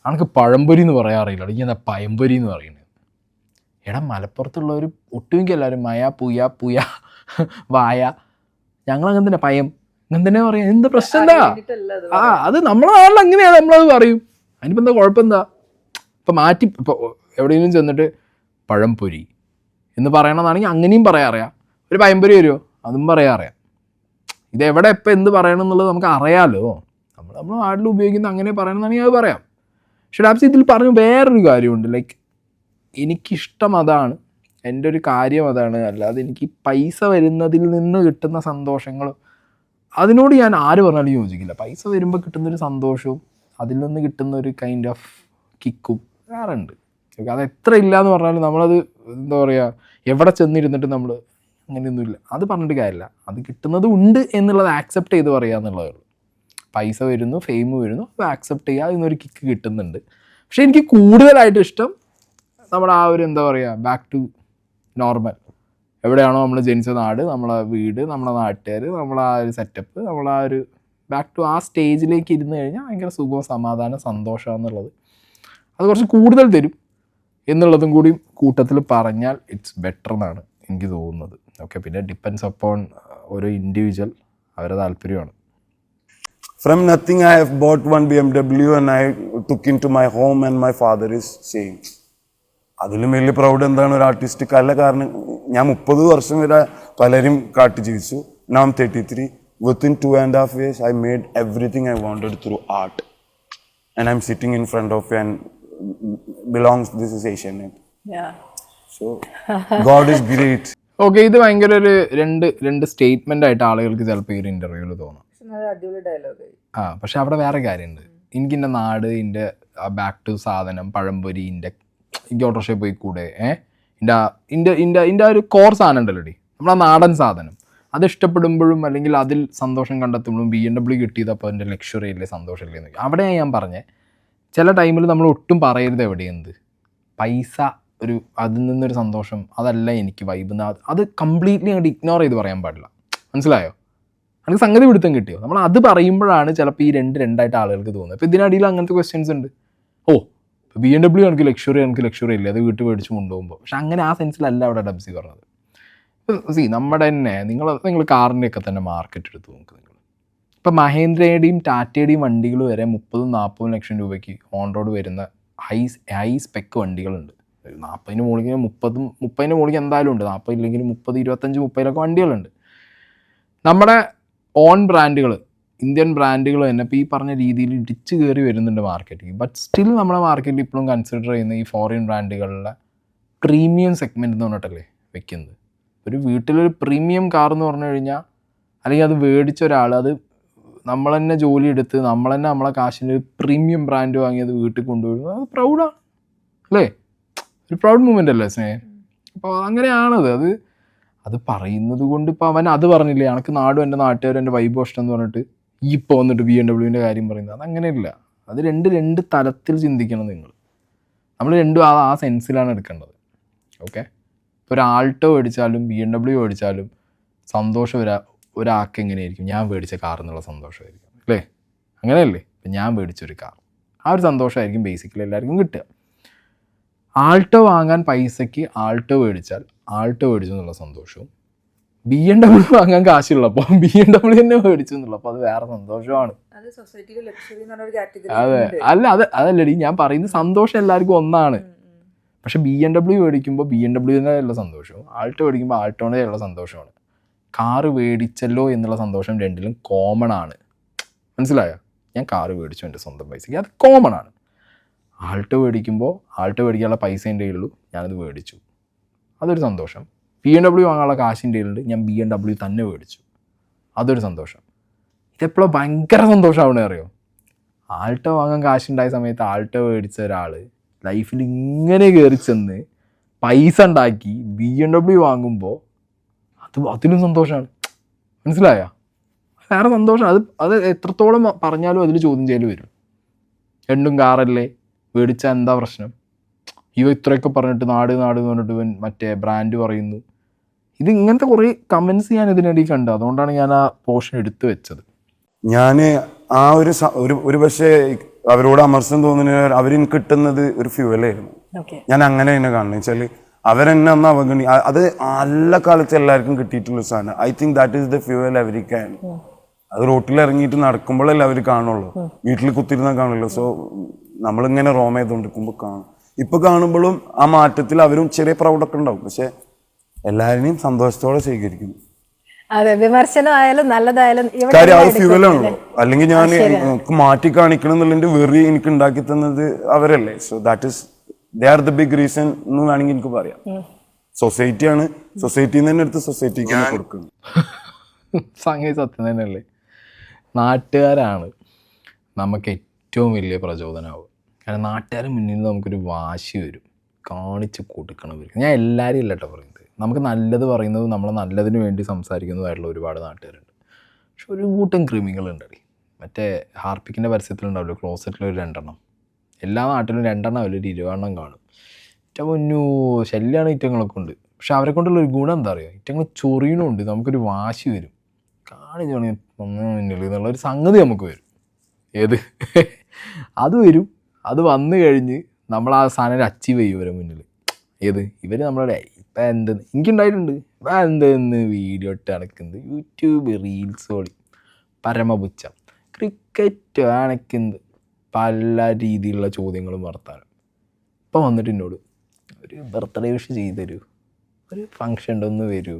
അവനക്ക് പഴംപൊരി എന്ന് പറയാൻ അറിയില്ല, അല്ലെങ്കിൽ എന്താ പയമ്പരി എന്ന് പറയുന്നത്? എടാ, മലപ്പുറത്തുള്ളവർ ഒട്ടുമിക്ക എല്ലാവരും മയ പുയ വായ, ഞങ്ങളങ്ങനെ തന്നെ പയം അങ്ങനെ തന്നെ പറയാം. എന്താ പ്രശ്നം എന്താ? അത് നമ്മളെ നാട്ടിൽ അങ്ങനെയാണ്, നമ്മളത് പറയും. അതിനിപ്പോൾ എന്താ കുഴപ്പം എന്താ? ഇപ്പം മാറ്റി ഇപ്പോൾ എവിടെയെങ്കിലും ചെന്നിട്ട് പഴംപൊരി എന്ന് പറയണമെന്നാണെങ്കിൽ അങ്ങനെയും പറയാറിയാം. ഒരു പയമ്പൊരി വരുമോ, അതും പറയാറിയാം. ഇതെവിടെ എപ്പോൾ എന്ത് പറയണം എന്നുള്ളത് നമുക്ക് അറിയാമല്ലോ. നമ്മൾ നാട്ടിൽ ഉപയോഗിക്കുന്ന അങ്ങനെ പറയണമെന്നാണെങ്കിൽ അത് പറയാം. പക്ഷെ ഡാബ്സി ഇതിൽ പറഞ്ഞു വേറൊരു കാര്യമുണ്ട്, ലൈക്ക് എനിക്കിഷ്ടം അതാണ്, എൻ്റെ ഒരു കാര്യം അതാണ്, അല്ലാതെ എനിക്ക് പൈസ വരുന്നതിൽ നിന്ന് കിട്ടുന്ന സന്തോഷങ്ങളും അതിനോട് ഞാൻ ആര് പറഞ്ഞാലും യോജിക്കില്ല. പൈസ വരുമ്പോൾ കിട്ടുന്നൊരു സന്തോഷവും അതിൽ നിന്ന് കിട്ടുന്ന ഒരു കൈൻഡ് ഓഫ് കിക്കും വേറെ ഉണ്ട്. അത് എത്ര ഇല്ല എന്ന് പറഞ്ഞാലും നമ്മളത് എന്താ പറയുക, എവിടെ ചെന്നിരുന്നിട്ട് നമ്മൾ അങ്ങനെയൊന്നുമില്ല. അത് പറഞ്ഞിട്ട് കാര്യമില്ല. അത് കിട്ടുന്നത് ഉണ്ട് എന്നുള്ളത് ആക്സെപ്റ്റ് ചെയ്ത് പറയുക എന്നുള്ളതേ ഉള്ളൂ. പൈസ വരുന്നു, ഫെയിം വരുന്നു, അത് ആക്സെപ്റ്റ് ചെയ്യുക, എന്നൊരു കിക്ക് കിട്ടുന്നുണ്ട്. പക്ഷേ എനിക്ക് കൂടുതലായിട്ട് ഇഷ്ടം നമ്മുടെ ആ ഒരു എന്താ പറയുക, ബാക്ക് ടു നോർമൽ. എവിടെയാണോ നമ്മൾ ജനിച്ച നാട്, നമ്മളെ വീട്, നമ്മളെ നാട്ടുകാർ, നമ്മളെ ആ ഒരു സെറ്റപ്പ്, നമ്മളെ ആ ഒരു ബാക്ക് ടു ആ സ്റ്റേജിലേക്ക് ഇരുന്ന് കഴിഞ്ഞാൽ ഭയങ്കര സുഖവും സമാധാനം സന്തോഷം എന്നുള്ളത് അത് കുറച്ച് കൂടുതൽ തരും എന്നുള്ളതും കൂടി കൂട്ടത്തിൽ പറഞ്ഞാൽ ഇറ്റ്സ് ബെറ്റർ എന്നാണ് എനിക്ക് തോന്നുന്നത്. ഓക്കെ, പിന്നെ ഡിപ്പെൻസ് അപ്പോൺ ഓരോ ഇൻഡിവിജ്വൽ അവരുടെ താല്പര്യമാണ്. From nothing, I have bought one BMW and I took into my home and my father is saying. അതിലും വലിയ പ്രൗഡ് എന്താണ് ഒരു ആർട്ടിസ്റ്റ് അല്ല. കാരണം ഞാൻ 30 വർഷം വരെ പലരും കാട്ടി ജീവിച്ചു. Now I'm 33. Within 2.5 years, I made everything I wanted through art. And I'm sitting in front of you and this is Asianet. Yeah. So, God is great. Okay, ഇത് ഭയങ്കര ഒരു രണ്ട് സ്റ്റേറ്റ്മെൻ്റ് ആയിട്ട് ആളുകൾക്ക് ചിലപ്പോൾ ഈ ഒരു ഇൻ്റർവ്യൂവിൽ തോന്നും. അടിപൊളി ഡയലോഗ്. പക്ഷെ അവിടെ വേറെ കാര്യമുണ്ട്. എനിക്ക് എൻ്റെ നാട്, എൻ്റെ ബാക്ക് ടു സാധനം, പഴംപൊരി, എനിക്ക് ഓട്ടോറിക്ഷയിൽ പോയി കൂടെ എൻ്റെ ഒരു കോർ സാധനം ഉണ്ടല്ലോ ഡി, നമ്മളാ നാടൻ സാധനം അത് ഇഷ്ടപ്പെടുമ്പോഴും അല്ലെങ്കിൽ അതിൽ സന്തോഷം കണ്ടെത്തുമ്പോഴും BMW കിട്ടിയത് അപ്പോൾ എൻ്റെ ലക്ഷറി അല്ലേ, സന്തോഷമല്ലേ എന്ന്. അവിടെയാണ് ഞാൻ പറഞ്ഞത്, ചില ടൈമിൽ നമ്മൾ ഒട്ടും പറയരുത് എവിടെയെന്ത് പൈസ ഒരു അതിൽ നിന്നൊരു സന്തോഷം അതല്ല എനിക്ക് വൈബ്. അത് കംപ്ലീറ്റ്ലി അങ്ങോട്ട് ഇഗ്നോർ ചെയ്ത് പറയാൻ പാടില്ല. മനസ്സിലായോ? എനിക്ക് സംഗതി പിടുത്തം കിട്ടിയോ? നമ്മൾ അത് പറയുമ്പോഴാണ് ചിലപ്പോൾ ഈ രണ്ടായിട്ട് ആളുകൾക്ക് തോന്നുന്നത്. അപ്പോൾ ഇതിനടിയിൽ അങ്ങനത്തെ ക്വസ്റ്റ്യൻസ് ഉണ്ട്. ഓ, BMW എനിക്ക് ലക്ഷറി ഇല്ലേ, അത് വീട്ടിൽ മേടിച്ച് കൊണ്ടുപോകുമ്പോൾ. പക്ഷെ അങ്ങനെ ആ സെൻസിലല്ല അവിടെ ഡബ്സി പറഞ്ഞത്. നമ്മുടെ തന്നെ നിങ്ങൾ കാറിൻ്റെയൊക്കെ തന്നെ മാർക്കറ്റ് എടുത്ത് നോക്ക്. നിങ്ങൾ ഇപ്പം മഹേന്ദ്രയുടെയും ടാറ്റയുടെയും വണ്ടികൾ വരെ 30-40 ലക്ഷം രൂപയ്ക്ക് ഓൺ റോഡ് വരുന്ന ഹൈ സ്പെക്ക് വണ്ടികളുണ്ട്. 40-ന് മുകളിൽ 30-ന് മുകളിൽ എന്തായാലും ഉണ്ട്. 40 ഇല്ലെങ്കിൽ 30, 25, 30 വണ്ടികളുണ്ട്. നമ്മുടെ ഓൺ ബ്രാൻഡുകൾ, ഇന്ത്യൻ ബ്രാൻഡുകൾ തന്നെ ഇപ്പോൾ ഈ പറഞ്ഞ രീതിയിൽ ഇടിച്ച് കയറി വരുന്നുണ്ട് മാർക്കറ്റിൽ. ബട്ട് സ്റ്റിൽ നമ്മുടെ മാർക്കറ്റിൽ ഇപ്പോഴും കൺസിഡർ ചെയ്യുന്ന ഈ ഫോറിൻ ബ്രാൻഡുകളിലെ പ്രീമിയം സെഗ്മെൻറ്റ് എന്ന് പറഞ്ഞിട്ടല്ലേ വെക്കുന്നത്. ഒരു വീട്ടിലൊരു പ്രീമിയം കാർ എന്ന് പറഞ്ഞു കഴിഞ്ഞാൽ, അല്ലെങ്കിൽ അത് മേടിച്ച ഒരാൾ അത് നമ്മൾ തന്നെ ജോലി എടുത്ത് നമ്മൾ തന്നെ നമ്മളെ കാശിന് ഒരു പ്രീമിയം ബ്രാൻഡ് വാങ്ങി അത് വീട്ടിൽ കൊണ്ടുവരുന്നത് അത് പ്രൗഡാണ് അല്ലേ? ഒരു പ്രൗഡ് മൂമെൻ്റ് അല്ലേ സ്നേഹം? അപ്പോൾ അങ്ങനെയാണത്. അത് പറയുന്നത് കൊണ്ട് ഇപ്പോൾ അവൻ അത് പറഞ്ഞില്ലേ, എനിക്ക് നാടും എൻ്റെ നാട്ടുകാരും എൻ്റെ വൈബ് ഇഷ്ടം എന്ന് പറഞ്ഞിട്ട് ഈ ഇപ്പോൾ വന്നിട്ട് BMW കാര്യം പറയുന്നത് അതങ്ങനെയില്ല. അത് രണ്ട് തലത്തിൽ ചിന്തിക്കണം നിങ്ങൾ. നമ്മൾ രണ്ടും ആ സെൻസിലാണ് എടുക്കേണ്ടത്. ഓക്കെ, ഇപ്പോൾ ഒരു ആൾട്ടോ മേടിച്ചാലും BMW മേടിച്ചാലും സന്തോഷം ഒരാൾക്ക് എങ്ങനെയായിരിക്കും? ഞാൻ മേടിച്ച കാർ എന്നുള്ള സന്തോഷമായിരിക്കും അല്ലേ? അങ്ങനെയല്ലേ? ഇപ്പം ഞാൻ മേടിച്ചൊരു കാർ, ആ ഒരു സന്തോഷമായിരിക്കും ബേസിക്കലി എല്ലാവർക്കും കിട്ടുക. ആൾട്ടോ വാങ്ങാൻ പൈസയ്ക്ക് ആൾട്ടോ മേടിച്ചാൽ ആൾട്ടോ മേടിച്ചു എന്നുള്ള സന്തോഷവും, BMW വാങ്ങാൻ കാശുള്ളപ്പോൾ BMW തന്നെ മേടിച്ചു എന്നുള്ളപ്പോൾ അത് വേറെ സന്തോഷമാണ്. അതെ, അതല്ലടി ഞാൻ പറയുന്നത്, സന്തോഷം എല്ലാവർക്കും ഒന്നാണ്. പക്ഷെ BMW മേടിക്കുമ്പോൾ BMW ഉള്ള സന്തോഷവും ആൾട്ടോ മേടിക്കുമ്പോൾ ആൾട്ടോയുടെ ഉള്ള സന്തോഷമാണ്. കാറ് മേടിച്ചല്ലോ എന്നുള്ള സന്തോഷം രണ്ടിലും കോമൺ ആണ്. മനസ്സിലായോ? ഞാൻ കാറ് മേടിച്ചു എൻ്റെ സ്വന്തം പൈസയ്ക്ക്, അത് കോമൺ ആണ്. ആൾട്ടോ മേടിക്കുമ്പോൾ ആൾട്ടോ മേടിക്കാനുള്ള പൈസ എൻ്റെ കയ്യിലുള്ളൂ, ഞാനത് മേടിച്ചു, അതൊരു സന്തോഷം. BMW വാങ്ങാനുള്ള കാശിൻ്റെ കയ്യിലുണ്ട്, ഞാൻ BMW തന്നെ മേടിച്ചു, അതൊരു സന്തോഷം. ഇതെപ്പോഴും ഭയങ്കര സന്തോഷമാവണേ അറിയോ? ആൾട്ടോ വാങ്ങാൻ കാശുണ്ടായ സമയത്ത് ആൾട്ടോ മേടിച്ച ഒരാൾ ലൈഫിൽ ഇങ്ങനെ കയറി ചെന്ന് പൈസ ഉണ്ടാക്കി BMW വാങ്ങുമ്പോൾ അതിലും സന്തോഷമാണ്. മനസ്സിലായോ? വേറെ സന്തോഷം. അത് എത്രത്തോളം പറഞ്ഞാലും അതിൽ ചോദ്യം ചെയ്യൽ വരും. രണ്ടും കാറല്ലേ, മേടിച്ചാൽ എന്താ പ്രശ്നം? ഇത്രയൊക്കെ പറഞ്ഞിട്ട് നാട് എന്ന് പറഞ്ഞിട്ട് ഇവൻ മറ്റേ ബ്രാൻഡ് പറയുന്നു. ഇത് ഇങ്ങനത്തെ കുറേ കമൻസ് ഞാൻ ഇതിനിടയിൽ കണ്ടു. അതുകൊണ്ടാണ് ഞാൻ ആ പോർഷൻ എടുത്തു വെച്ചത്. ഞാൻ ആ ഒരു പക്ഷേ അവരോട് അമർഷം തോന്നുന്ന അവരെനിക്ക് കിട്ടുന്നത് ഒരു ഫ്യൂവലായിരുന്നു. ഞാൻ അങ്ങനെ തന്നെ കാണുന്നത് വെച്ചാൽ അവരെന്നെ അന്ന് അവഗണി. അത് നല്ല കാലത്ത് എല്ലാവർക്കും കിട്ടിയിട്ടുള്ള സാധനം. I think that is the fuel എവരിക്കാൻ. അത് റോട്ടിൽ ഇറങ്ങിയിട്ട് നടക്കുമ്പോഴല്ലേ അവർ കാണുള്ളൂ, വീട്ടിൽ കുത്തിരുന്നാൽ കാണുള്ളൂ. സോ നമ്മളിങ്ങനെ റോം ചെയ്തുകൊണ്ടിരിക്കുമ്പോൾ കാണും. ഇപ്പൊ കാണുമ്പോഴും ആ മാറ്റത്തിൽ അവരും ചെറിയ പ്രൗഡൊക്കെ ഉണ്ടാവും, പക്ഷെ എല്ലാവരെയും സന്തോഷത്തോടെ സ്വീകരിക്കും. അതെ, വിമർശനമായാലും നല്ലതായാലും കാര്യം അത് ഫ്യൂവലാണല്ലോ. അല്ലെങ്കിൽ ഞാൻ മാറ്റി കാണിക്കണം എന്നുള്ളതിന്റെ വെറി എനിക്ക് ഉണ്ടാക്കി തന്നത് അവരല്ലേ. So that is they are the big reason എന്ന് വേണമെങ്കിൽ എനിക്ക് പറയാം. സൊസൈറ്റിയാണ്, സൊസൈറ്റിയിൽ നിന്ന് തന്നെ എടുത്ത് സൊസൈറ്റിക്ക് കൊടുക്കുന്നത്. സംഗതി സത്യം തന്നെയല്ലേ? നാട്ടുകാരാണ് നമുക്ക് ഏറ്റവും വലിയ പ്രചോദനമാവുക. കാരണം നാട്ടുകാരുടെ മുന്നിൽ നമുക്കൊരു വാശി വരും, കാണിച്ച് കൊടുക്കണം. ഞാൻ എല്ലാവരും ഇല്ല കേട്ടോ പറയുന്നത്, നമുക്ക് നല്ലത് പറയുന്നതും നമ്മളെ നല്ലതിന് വേണ്ടി സംസാരിക്കുന്നതുമായിട്ടുള്ള ഒരുപാട് നാട്ടുകാരുണ്ട്. പക്ഷെ ഒരു കൂട്ടം കൃമികളുണ്ടടി. മറ്റേ ഹാർപ്പിക്കിൻ്റെ പരസ്യത്തിലുണ്ടാവില്ലോ ക്ലോസറ്റിലൊരു 2 എണ്ണം. എല്ലാ നാട്ടിലും 2 എണ്ണം ഒരു 20 എണ്ണം കാണും. ഇറ്റമൊന്നു ശല്യമാണ് ഇറ്റങ്ങളൊക്കെ ഉണ്ട്. പക്ഷെ അവരെ കൊണ്ടുള്ള ഒരു ഗുണം എന്താ പറയുക, ഇറ്റങ്ങൾ ചൊറിയണമുണ്ട്. നമുക്കൊരു വാശി വരും, കാണിച്ചു മുന്നിൽ എന്നുള്ളൊരു സംഗതി നമുക്ക് വരും. ഏത് അത് വരും. അത് വന്നു കഴിഞ്ഞ് നമ്മൾ ആ സാധനം അച്ചീവ് ചെയ്യും ഇവരെ മുന്നിൽ. ഏത് ഇവർ നമ്മളുടെ ഇപ്പം എന്തെന്ന് എനിക്കുണ്ടായിട്ടുണ്ട്. ഇപ്പം എന്തെന്ന് വീഡിയോ ഇട്ട് അണക്കുന്നത്, യൂട്യൂബ് റീൽസ് ഓടി പരമപുച്ഛം, ക്രിക്കറ്റ് അണക്കുന്നത്, പല രീതിയിലുള്ള ചോദ്യങ്ങളും വർത്താനം. ഇപ്പം വന്നിട്ട് എന്നോട് ഒരു ബർത്ത്ഡേ വിഷ് ചെയ്ത് തരൂ, ഒരു ഫങ്ഷൻ ഉണ്ടൊന്ന് വരൂ,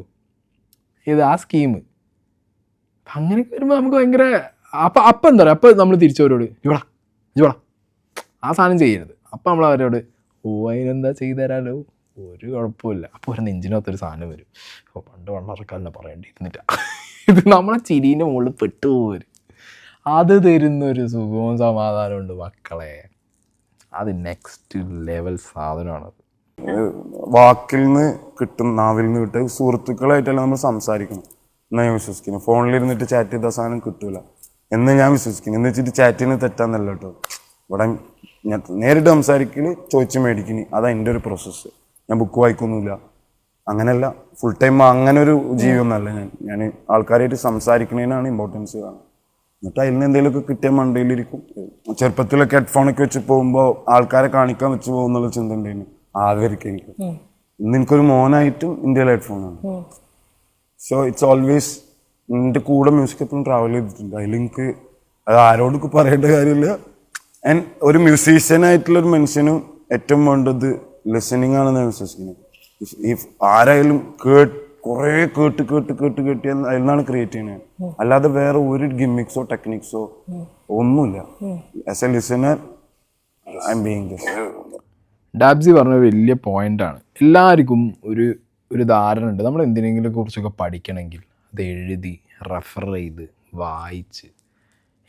ഇത് ആ സ്കീം. അപ്പം അങ്ങനെയൊക്കെ വരുമ്പോൾ നമുക്ക് ഭയങ്കര അപ്പം എന്താ പറയുക, അപ്പം നമ്മൾ തിരിച്ചവരോട് ഇവടാ ആ സാധനം ചെയ്യരുത്. അപ്പം നമ്മൾ അവരോട് അതിനെന്താ ചെയ്തു തരാമല്ലോ, ഒരു കുഴപ്പമില്ല. അപ്പോൾ ഒരു നെഞ്ചിനകത്തൊരു സാധനം വരും, അപ്പോൾ പണ്ട് വള്ളറക്കാലിനെ പറയേണ്ടിയിരുന്നില്ല. ഇത് നമ്മളെ ചിരീൻ്റെ മുകളിൽ പെട്ടുപോകും. അത് തരുന്നൊരു സുഖവും സമാധാനവും ഉണ്ട് മക്കളെ, അത് നെക്സ്റ്റ് ലെവൽ സാധനമാണത്. വാക്കിൽ നിന്ന് കിട്ടും, നാവിൽ നിന്ന് കിട്ടും. സുഹൃത്തുക്കളായിട്ടല്ല നമ്മൾ സംസാരിക്കണം എന്നാണ് ഞാൻ വിശ്വസിക്കുന്നത്. ഫോണിലിരുന്നിട്ട് ചാറ്റ് ചെയ്ത സാധനം കിട്ടൂല എന്ന് ഞാൻ വിശ്വസിക്കുന്നു. എന്ന് വെച്ചിട്ട് ചാറ്റിന് തെറ്റാന്നല്ല കേട്ടോ. ഇവിടെ ഞാൻ നേരിട്ട് സംസാരിക്കല്, ചോദിച്ച് മേടിക്കണി, അതാണ് എൻ്റെ ഒരു പ്രോസസ്സ്. ഞാൻ ബുക്ക് വായിക്കൊന്നുമില്ല, അങ്ങനെയല്ല. ഫുൾ ടൈം അങ്ങനെ ഒരു ജീവിയൊന്നുമല്ല ഞാൻ ആൾക്കാരായിട്ട് സംസാരിക്കുന്നതിനാണ് ഇമ്പോർട്ടൻസ് കാണുന്നത്. എന്നിട്ട് അതിൽ നിന്ന് എന്തെങ്കിലുമൊക്കെ കിട്ടിയ മണ്ടയിലിരിക്കും. ചെറുപ്പത്തിലൊക്കെ ഹെഡ്ഫോണൊക്കെ വെച്ച് പോകുമ്പോൾ ആൾക്കാരെ കാണിക്കാൻ വെച്ച് പോകുന്നുള്ള ചിന്ത ഉണ്ടായിരുന്നു ആഗ്രഹിക്കും എനിക്ക്. ഇന്ന് എനിക്കൊരു മോനായിട്ടും ഇന്ത്യയിൽ ഹെഡ്ഫോണാണ്. സോ ഇറ്റ്സ് ഓൾവേസ് എൻ്റെ കൂടെ മ്യൂസിക് എപ്പോഴും ട്രാവൽ ചെയ്തിട്ടുണ്ട്. അതിലെനിക്ക് അത് ആരോടൊക്കെ പറയേണ്ട കാര്യമില്ല. ആൻഡ് ഒരു മ്യൂസീഷ്യനായിട്ടുള്ളൊരു മനുഷ്യനും ഏറ്റവും വേണ്ടത് ലിസണിങ് ആണെന്ന് ഞാൻ വിശ്വസിക്കുന്നത്. ഇഫ് ആരായാലും കുറേ കേട്ട് അതിൽ നിന്നാണ് ക്രിയേറ്റ് ചെയ്യുന്നത്. അല്ലാതെ വേറെ ഒരു ഗിമ്മിക്സോ ടെക്നിക്സോ ഒന്നുമില്ല. As A listener I M being this. Dabzee പറഞ്ഞ വലിയ പോയിൻ്റാണ്. എല്ലാവർക്കും ഒരു ധാരണ ഉണ്ട്, നമ്മൾ എന്തിനെങ്കിലും കുറിച്ചൊക്കെ പഠിക്കണമെങ്കിൽ അത് എഴുതി റെഫർ ചെയ്ത് വായിച്ച്.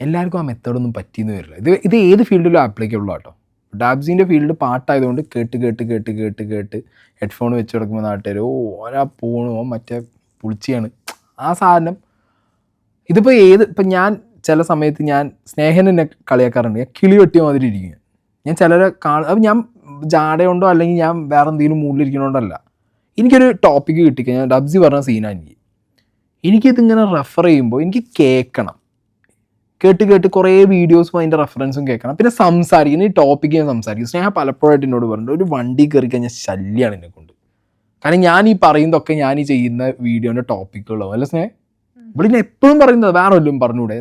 എല്ലാവർക്കും ആ മെത്തേഡൊന്നും പറ്റിയെന്ന് വരില്ല. ഇത് ഏത് ഫീൽഡിലും ആപ്ലിക്കബിൾ ആട്ടോ. ഡാബ്സിൻ്റെ ഫീൽഡ് പാട്ടായതുകൊണ്ട് കേട്ട് ഹെഡ്ഫോൺ വെച്ച് കിടക്കുമ്പോൾ നാട്ടുകാർ ഓരാ പോണോ മറ്റേ പുളിച്ചിയാണ് ആ സാധനം. ഇതിപ്പോൾ ഇപ്പം ഞാൻ ചില സമയത്ത് ഞാൻ സ്നേഹൻ എന്നെ കളിയാക്കാറുണ്ട്, ഞാൻ കിളി വെട്ടിയ മാതിരി ഇരിക്കും. ഞാൻ ചിലരെ അപ്പം ഞാൻ ജാടയുണ്ടോ അല്ലെങ്കിൽ ഞാൻ വേറെ എന്തെങ്കിലും മൂഡിലിരിക്കണോണ്ടല്ല. എനിക്കൊരു ടോപ്പിക്ക് കിട്ടിക്കഴിഞ്ഞാൽ ഡബ്സി പറഞ്ഞ സീനാണ് എനിക്കിതിങ്ങനെ റെഫർ ചെയ്യുമ്പോൾ എനിക്ക് കേൾക്കണം. കേട്ട് കുറേ വീഡിയോസും അതിൻ്റെ റെഫറൻസും കേൾക്കണം. പിന്നെ സംസാരിക്കുന്ന ഈ ടോപ്പിക്ക് ഞാൻ സംസാരിക്കും. സ്നേഹ പലപ്പോഴായിട്ട് എന്നോട് പറഞ്ഞിട്ട് ഒരു വണ്ടി കയറി കഴിഞ്ഞാൽ ശല്യമാണ് എന്നെ കൊണ്ട്. കാരണം ഞാൻ ഈ പറയുന്നതൊക്കെ ഞാൻ ഈ ചെയ്യുന്ന വീഡിയോൻ്റെ ടോപ്പിക്കുകളോ അല്ല സ്നേഹം ഇവിടെ ഞാൻ എപ്പോഴും പറയുന്നത് വേറെ വല്ലതും പറഞ്ഞൂടെ,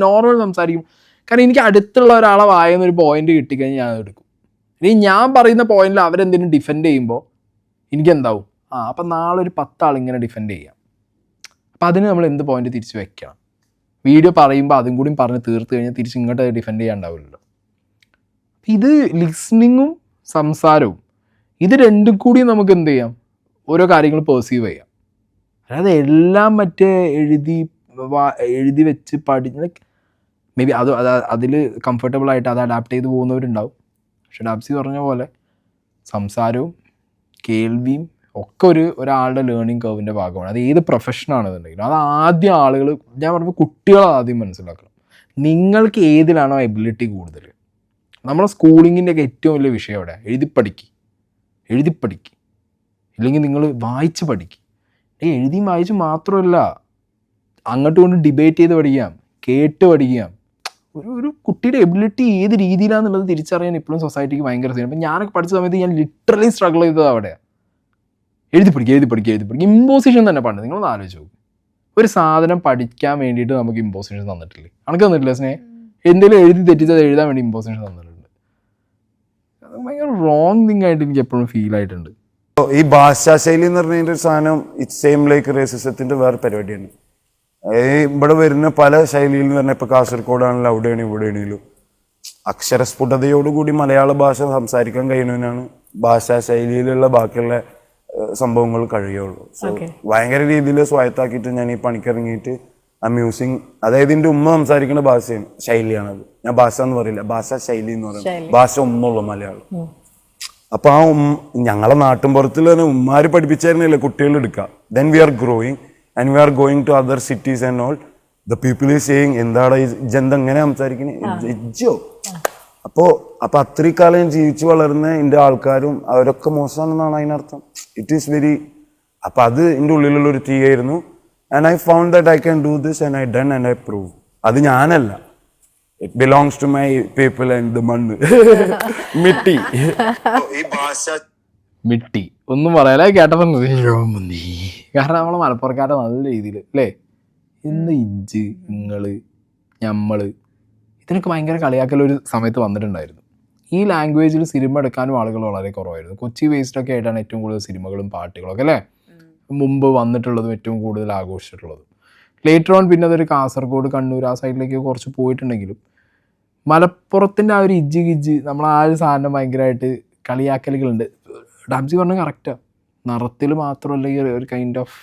നോർമൽ സംസാരിക്കും. കാരണം എനിക്ക് അടുത്തുള്ള ഒരാളെ വായെന്നൊരു പോയിന്റ് കിട്ടിക്കഴിഞ്ഞാൽ ഞാൻ എടുക്കും. ഇനി ഞാൻ പറയുന്ന പോയിന്റിൽ അവരെന്തെങ്കിലും ഡിഫെൻഡ് ചെയ്യുമ്പോൾ എനിക്കെന്താവും, അപ്പം നാളെ ഒരു 10 ആളിങ്ങനെ ഡിഫെൻഡ് ചെയ്യാം. അപ്പം അതിന് നമ്മൾ എന്ത് പോയിന്റ് തിരിച്ച് വെക്കണം. വീഡിയോ പറയുമ്പോൾ അതും കൂടി പറഞ്ഞ് തീർത്ത് കഴിഞ്ഞാൽ തിരിച്ച് ഇങ്ങോട്ട് ഡിഫെൻഡ് ചെയ്യാണ്ടാവില്ലല്ലോ. ഇത് ലിസ്ണിങ്ങും സംസാരവും ഇത് രണ്ടും കൂടി നമുക്ക് എന്ത് ചെയ്യാം, ഓരോ കാര്യങ്ങൾ പെർസീവ് ചെയ്യാം. അതായത് എല്ലാം മറ്റേ എഴുതി വെച്ച് മേ ബി അതിൽ കംഫർട്ടബിളായിട്ട് അത് അഡാപ്റ്റ് ചെയ്ത് പോകുന്നവരുണ്ടാവും. പക്ഷെ ഡാബ്സി പറഞ്ഞ പോലെ സംസാരവും കേൾവിയും ഒക്കെ ഒരാളുടെ ലേണിംഗ് കർവിൻ്റെ ഭാഗമാണ്. അത് ഏത് പ്രൊഫഷനാണെന്നുണ്ടെങ്കിലും അത് ആദ്യം ആളുകൾ, ഞാൻ പറയുമ്പോൾ കുട്ടികൾ ആദ്യം മനസ്സിലാക്കണം നിങ്ങൾക്ക് ഏതിലാണോ എബിലിറ്റി കൂടുതൽ. നമ്മളെ സ്കൂളിങ്ങിൻ്റെയൊക്കെ ഏറ്റവും വലിയ വിഷയം എവിടെ, എഴുതി പഠിക്കുക ഇല്ലെങ്കിൽ നിങ്ങൾ വായിച്ച് പഠിക്കുക. എഴുതിയും വായിച്ച് മാത്രമല്ല അങ്ങോട്ടും കൊണ്ട് ഡിബേറ്റ് ചെയ്ത് പഠിക്കാം, കേട്ട് പഠിക്കാം. ഒരു കുട്ടിയുടെ എബിലിറ്റി ഏത് രീതിയിലാണെന്നുള്ളത് തിരിച്ചറിയാൻ ഇപ്പോഴും സൊസൈറ്റിക്ക് ഭയങ്കര സീൻ. അപ്പം ഞാനൊക്കെ പഠിച്ച സമയത്ത് ഞാൻ ലിറ്ററലി സ്ട്രഗിൾ ചെയ്തത് അവിടെയാണ്. എഴുതി പഠിക്കുക ഇമ്പോസിഷൻ തന്നെ പണ്ട്. നിങ്ങളൊന്ന് ആലോചിച്ച് നോക്കും, ഒരു സാധനം പഠിക്കാൻ വേണ്ടിയിട്ട് നമുക്ക് ഇമ്പോസിഷൻ തന്നിട്ടില്ലേ? കണക്ക് തന്നിട്ടില്ല സ്നേഹം? എന്തെങ്കിലും എഴുതി തെറ്റിച്ചത് എഴുതാൻ വേണ്ടി ഇമ്പോസിഷൻ തന്നിട്ടുണ്ട്. അത് ഭയങ്കര റോങ് തിങ് ആയിട്ട് എനിക്ക് എപ്പോഴും ഫീൽ ആയിട്ടുണ്ട്. ഈ ഭാഷാശൈലി എന്ന് പറഞ്ഞതിൻ്റെ ഒരു സാധനം ഇറ്റ് സെയിം ലൈക്ക് റേസിസത്തിൻ്റെ വേറെ പരിപാടിയാണ്. ഇവിടെ വരുന്ന പല ശൈലിയിൽ എന്ന് പറഞ്ഞാൽ ഇപ്പോൾ കാസർഗോഡാണെങ്കിലും അവിടെയാണ് ഇവിടെയാണെങ്കിലും അക്ഷരസ്ഫുടതയോടുകൂടി മലയാള ഭാഷ സംസാരിക്കാൻ കഴിയുന്നതിനാണ് ഭാഷാശൈലിയിലുള്ള ബാക്കിയുള്ള സംഭവങ്ങൾ കഴിയുള്ളൂ. സോ ഭയങ്കര രീതിയിൽ സ്വായത്താക്കിയിട്ട് ഞാൻ ഈ പണിക്കിറങ്ങിയിട്ട് ആ മ്യൂസിക്, അതായത് എൻ്റെ ഉമ്മ സംസാരിക്കുന്ന ഭാഷയാണ്, ശൈലിയാണത്. ഞാൻ ഭാഷ എന്ന് പറയില്ല, ഭാഷാ ശൈലി എന്ന് പറയുന്നത്. ഭാഷ ഒന്നുള്ളൂ മലയാളം. അപ്പോൾ ഞങ്ങളെ നാട്ടിൻപുറത്തിൽ തന്നെ ഉമ്മാര് പഠിപ്പിച്ചായിരുന്നില്ല കുട്ടികൾ എടുക്കുക. Then we are growing and we are going to other cities and all. The people is saying എന്താടാ ഇജെന്ത് എങ്ങനെ സംസാരിക്കുന്നത് ഇജ്ജോ. അപ്പോൾ അത്രയും കാലം ജീവിച്ചു വളർന്ന എൻ്റെ ആൾക്കാരും അവരൊക്കെ മോശമാണെന്നാണ് അതിനർത്ഥം. It is very. അപ്പം അത് എൻ്റെ ഉള്ളിലുള്ള ഒരു തീയായിരുന്നു. And I found that I can do this and I done and I prove. അത് ഞാനല്ല, it belongs to my people and the മണ്ണ്. മിട്ടി ഈ ഭാഷ മിട്ടി ഒന്നും പറയാലേ കേട്ടപ്പോൾ നീ. കാരണം നമ്മളെ മലപ്പുറക്കാരെ നല്ല രീതിയിൽ അല്ലേ ഇന്ന് ഇഞ്ച് നിങ്ങള് ഞമ്മള് ഇതിനൊക്കെ ഭയങ്കര കളിയാക്കലൊരു സമയത്ത് വന്നിട്ടുണ്ടായിരുന്നു. ഈ ലാംഗ്വേജിൽ സിനിമ എടുക്കാനും ആളുകൾ വളരെ കുറവായിരുന്നു. കൊച്ചി ബേസ്ഡൊക്കെ ആയിട്ടാണ് ഏറ്റവും കൂടുതൽ സിനിമകളും പാട്ടുകളൊക്കെ അല്ലേ മുമ്പ് വന്നിട്ടുള്ളതും ഏറ്റവും കൂടുതൽ ആഘോഷിച്ചിട്ടുള്ളതും. ലേറ്റർ ഓൺ പിന്നെ അതൊരു കാസർഗോഡ് കണ്ണൂർ ആ സൈഡിലേക്ക് കുറച്ച് പോയിട്ടുണ്ടെങ്കിലും മലപ്പുറത്തിൻ്റെ ആ ഒരു ഇജ്ജ് ഗിജ്ജ് നമ്മൾ ആ ഒരു സാധനം ഭയങ്കരമായിട്ട് കളിയാക്കലുകളുണ്ട്. ഡാംസി പറഞ്ഞാൽ കറക്റ്റാണ്. നിറത്തിൽ മാത്രമല്ല ഈ ഒരു കൈൻഡ് ഓഫ്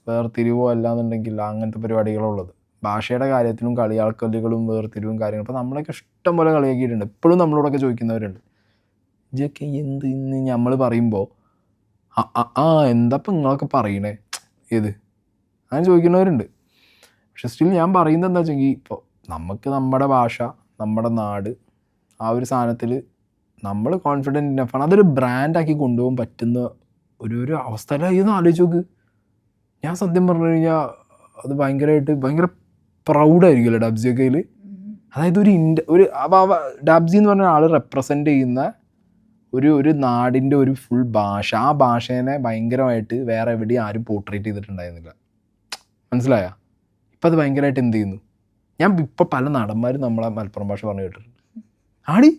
വേർതിരിവോ അല്ലാന്നുണ്ടെങ്കിൽ അങ്ങനത്തെ പരിപാടികളുള്ളത്. ഭാഷയുടെ കാര്യത്തിലും കളിയാക്കലുകളും വേർതിരിവും കാര്യങ്ങളും അപ്പോൾ നമ്മളൊക്കെ ഇഷ്ടം പോലെ കളിയാക്കിയിട്ടുണ്ട്. ഇപ്പോഴും നമ്മളോടൊക്കെ ചോദിക്കുന്നവരുണ്ട് ഇതൊക്കെ എന്ത് ഇന്ന് നമ്മൾ പറയുമ്പോൾ എന്താപ്പം നിങ്ങളൊക്കെ പറയണേ ഏത് അങ്ങനെ ചോദിക്കുന്നവരുണ്ട്. പക്ഷെ സ്റ്റിൽ ഞാൻ പറയുന്നത് എന്താ വെച്ചെങ്കിൽ ഇപ്പോൾ നമുക്ക് നമ്മുടെ ഭാഷ നമ്മുടെ നാട് ആ ഒരു സാധനത്തിൽ നമ്മൾ കോൺഫിഡൻറ്റ് ഇനഫാണ്. അതൊരു ബ്രാൻഡാക്കി കൊണ്ടുപോകാൻ പറ്റുന്ന ഒരു അവസ്ഥയിലായിരുന്നു. ആലോചിച്ച് നോക്ക്. ഞാൻ സത്യം പറഞ്ഞു കഴിഞ്ഞാൽ അത് ഭയങ്കര പ്രൗഡായിരിക്കുമല്ലോ ഡബ്സിയൊക്കെയിൽ. അതായത് ഒരു ഡബ്സി എന്ന് പറഞ്ഞ ആൾ റെപ്രസെൻ്റ് ചെയ്യുന്ന ഒരു നാടിൻ്റെ ഒരു ഫുൾ ഭാഷ. ആ ഭാഷേനെ ഭയങ്കരമായിട്ട് വേറെ എവിടെയും ആരും പോർട്രേറ്റ് ചെയ്തിട്ടുണ്ടായിരുന്നില്ല. മനസ്സിലായ? ഇപ്പം അത് ഭയങ്കരമായിട്ട് എന്ത് ചെയ്യുന്നു. ഞാൻ ഇപ്പോൾ പല നടന്മാരും നമ്മളെ മലപ്പുറം ഭാഷ പറഞ്ഞു കേട്ടിട്ടുണ്ട്. ആടി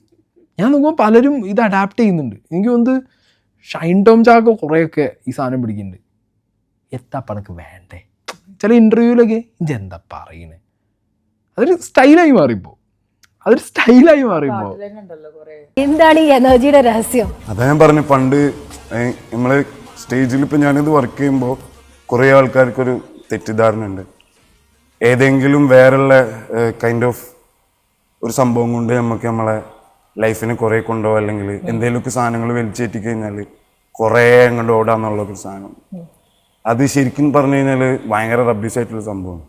ഞാൻ നോക്കുമ്പോൾ പലരും ഇത് അഡാപ്റ്റ് ചെയ്യുന്നുണ്ട്. എനിക്ക് തോന്നുന്നത് ഷൈൻ ടോം ചാക്കോ കുറേയൊക്കെ ഈ സാധനം പിടിക്കുന്നുണ്ട്. എത്താ പണക്ക് വേണ്ടേ ചില ഇൻ്റർവ്യൂവിലൊക്കെ ഇതെന്താ പറയണേ. അതൊരു സ്റ്റൈലായി മാറിപ്പോ. എന്താണ് ഈ എനർജിയുടെ രഹസ്യം? അതാ ഞാൻ പറഞ്ഞു. പണ്ട് നമ്മള് സ്റ്റേജിൽ ഇപ്പം ഞാനിത് വർക്ക് ചെയ്യുമ്പോൾ കുറേ ആൾക്കാർക്കൊരു തെറ്റിദ്ധാരണ ഉണ്ട്. ഏതെങ്കിലും വേറെയുള്ള കൈൻഡ് ഓഫ് ഒരു സംഭവം കൊണ്ട് നമുക്ക് നമ്മളെ ലൈഫിന് കുറേ കൊണ്ടുപോകും, അല്ലെങ്കിൽ എന്തെങ്കിലുമൊക്കെ സാധനങ്ങൾ വലിച്ചേറ്റി കഴിഞ്ഞാൽ കുറേ അങ്ങോട്ട് ഓടാന്നുള്ളൊരു സാധനം. അത് ശരിക്കും പറഞ്ഞു കഴിഞ്ഞാൽ ഭയങ്കര റബ്ബീസ് ആയിട്ടുള്ള സംഭവമാണ്.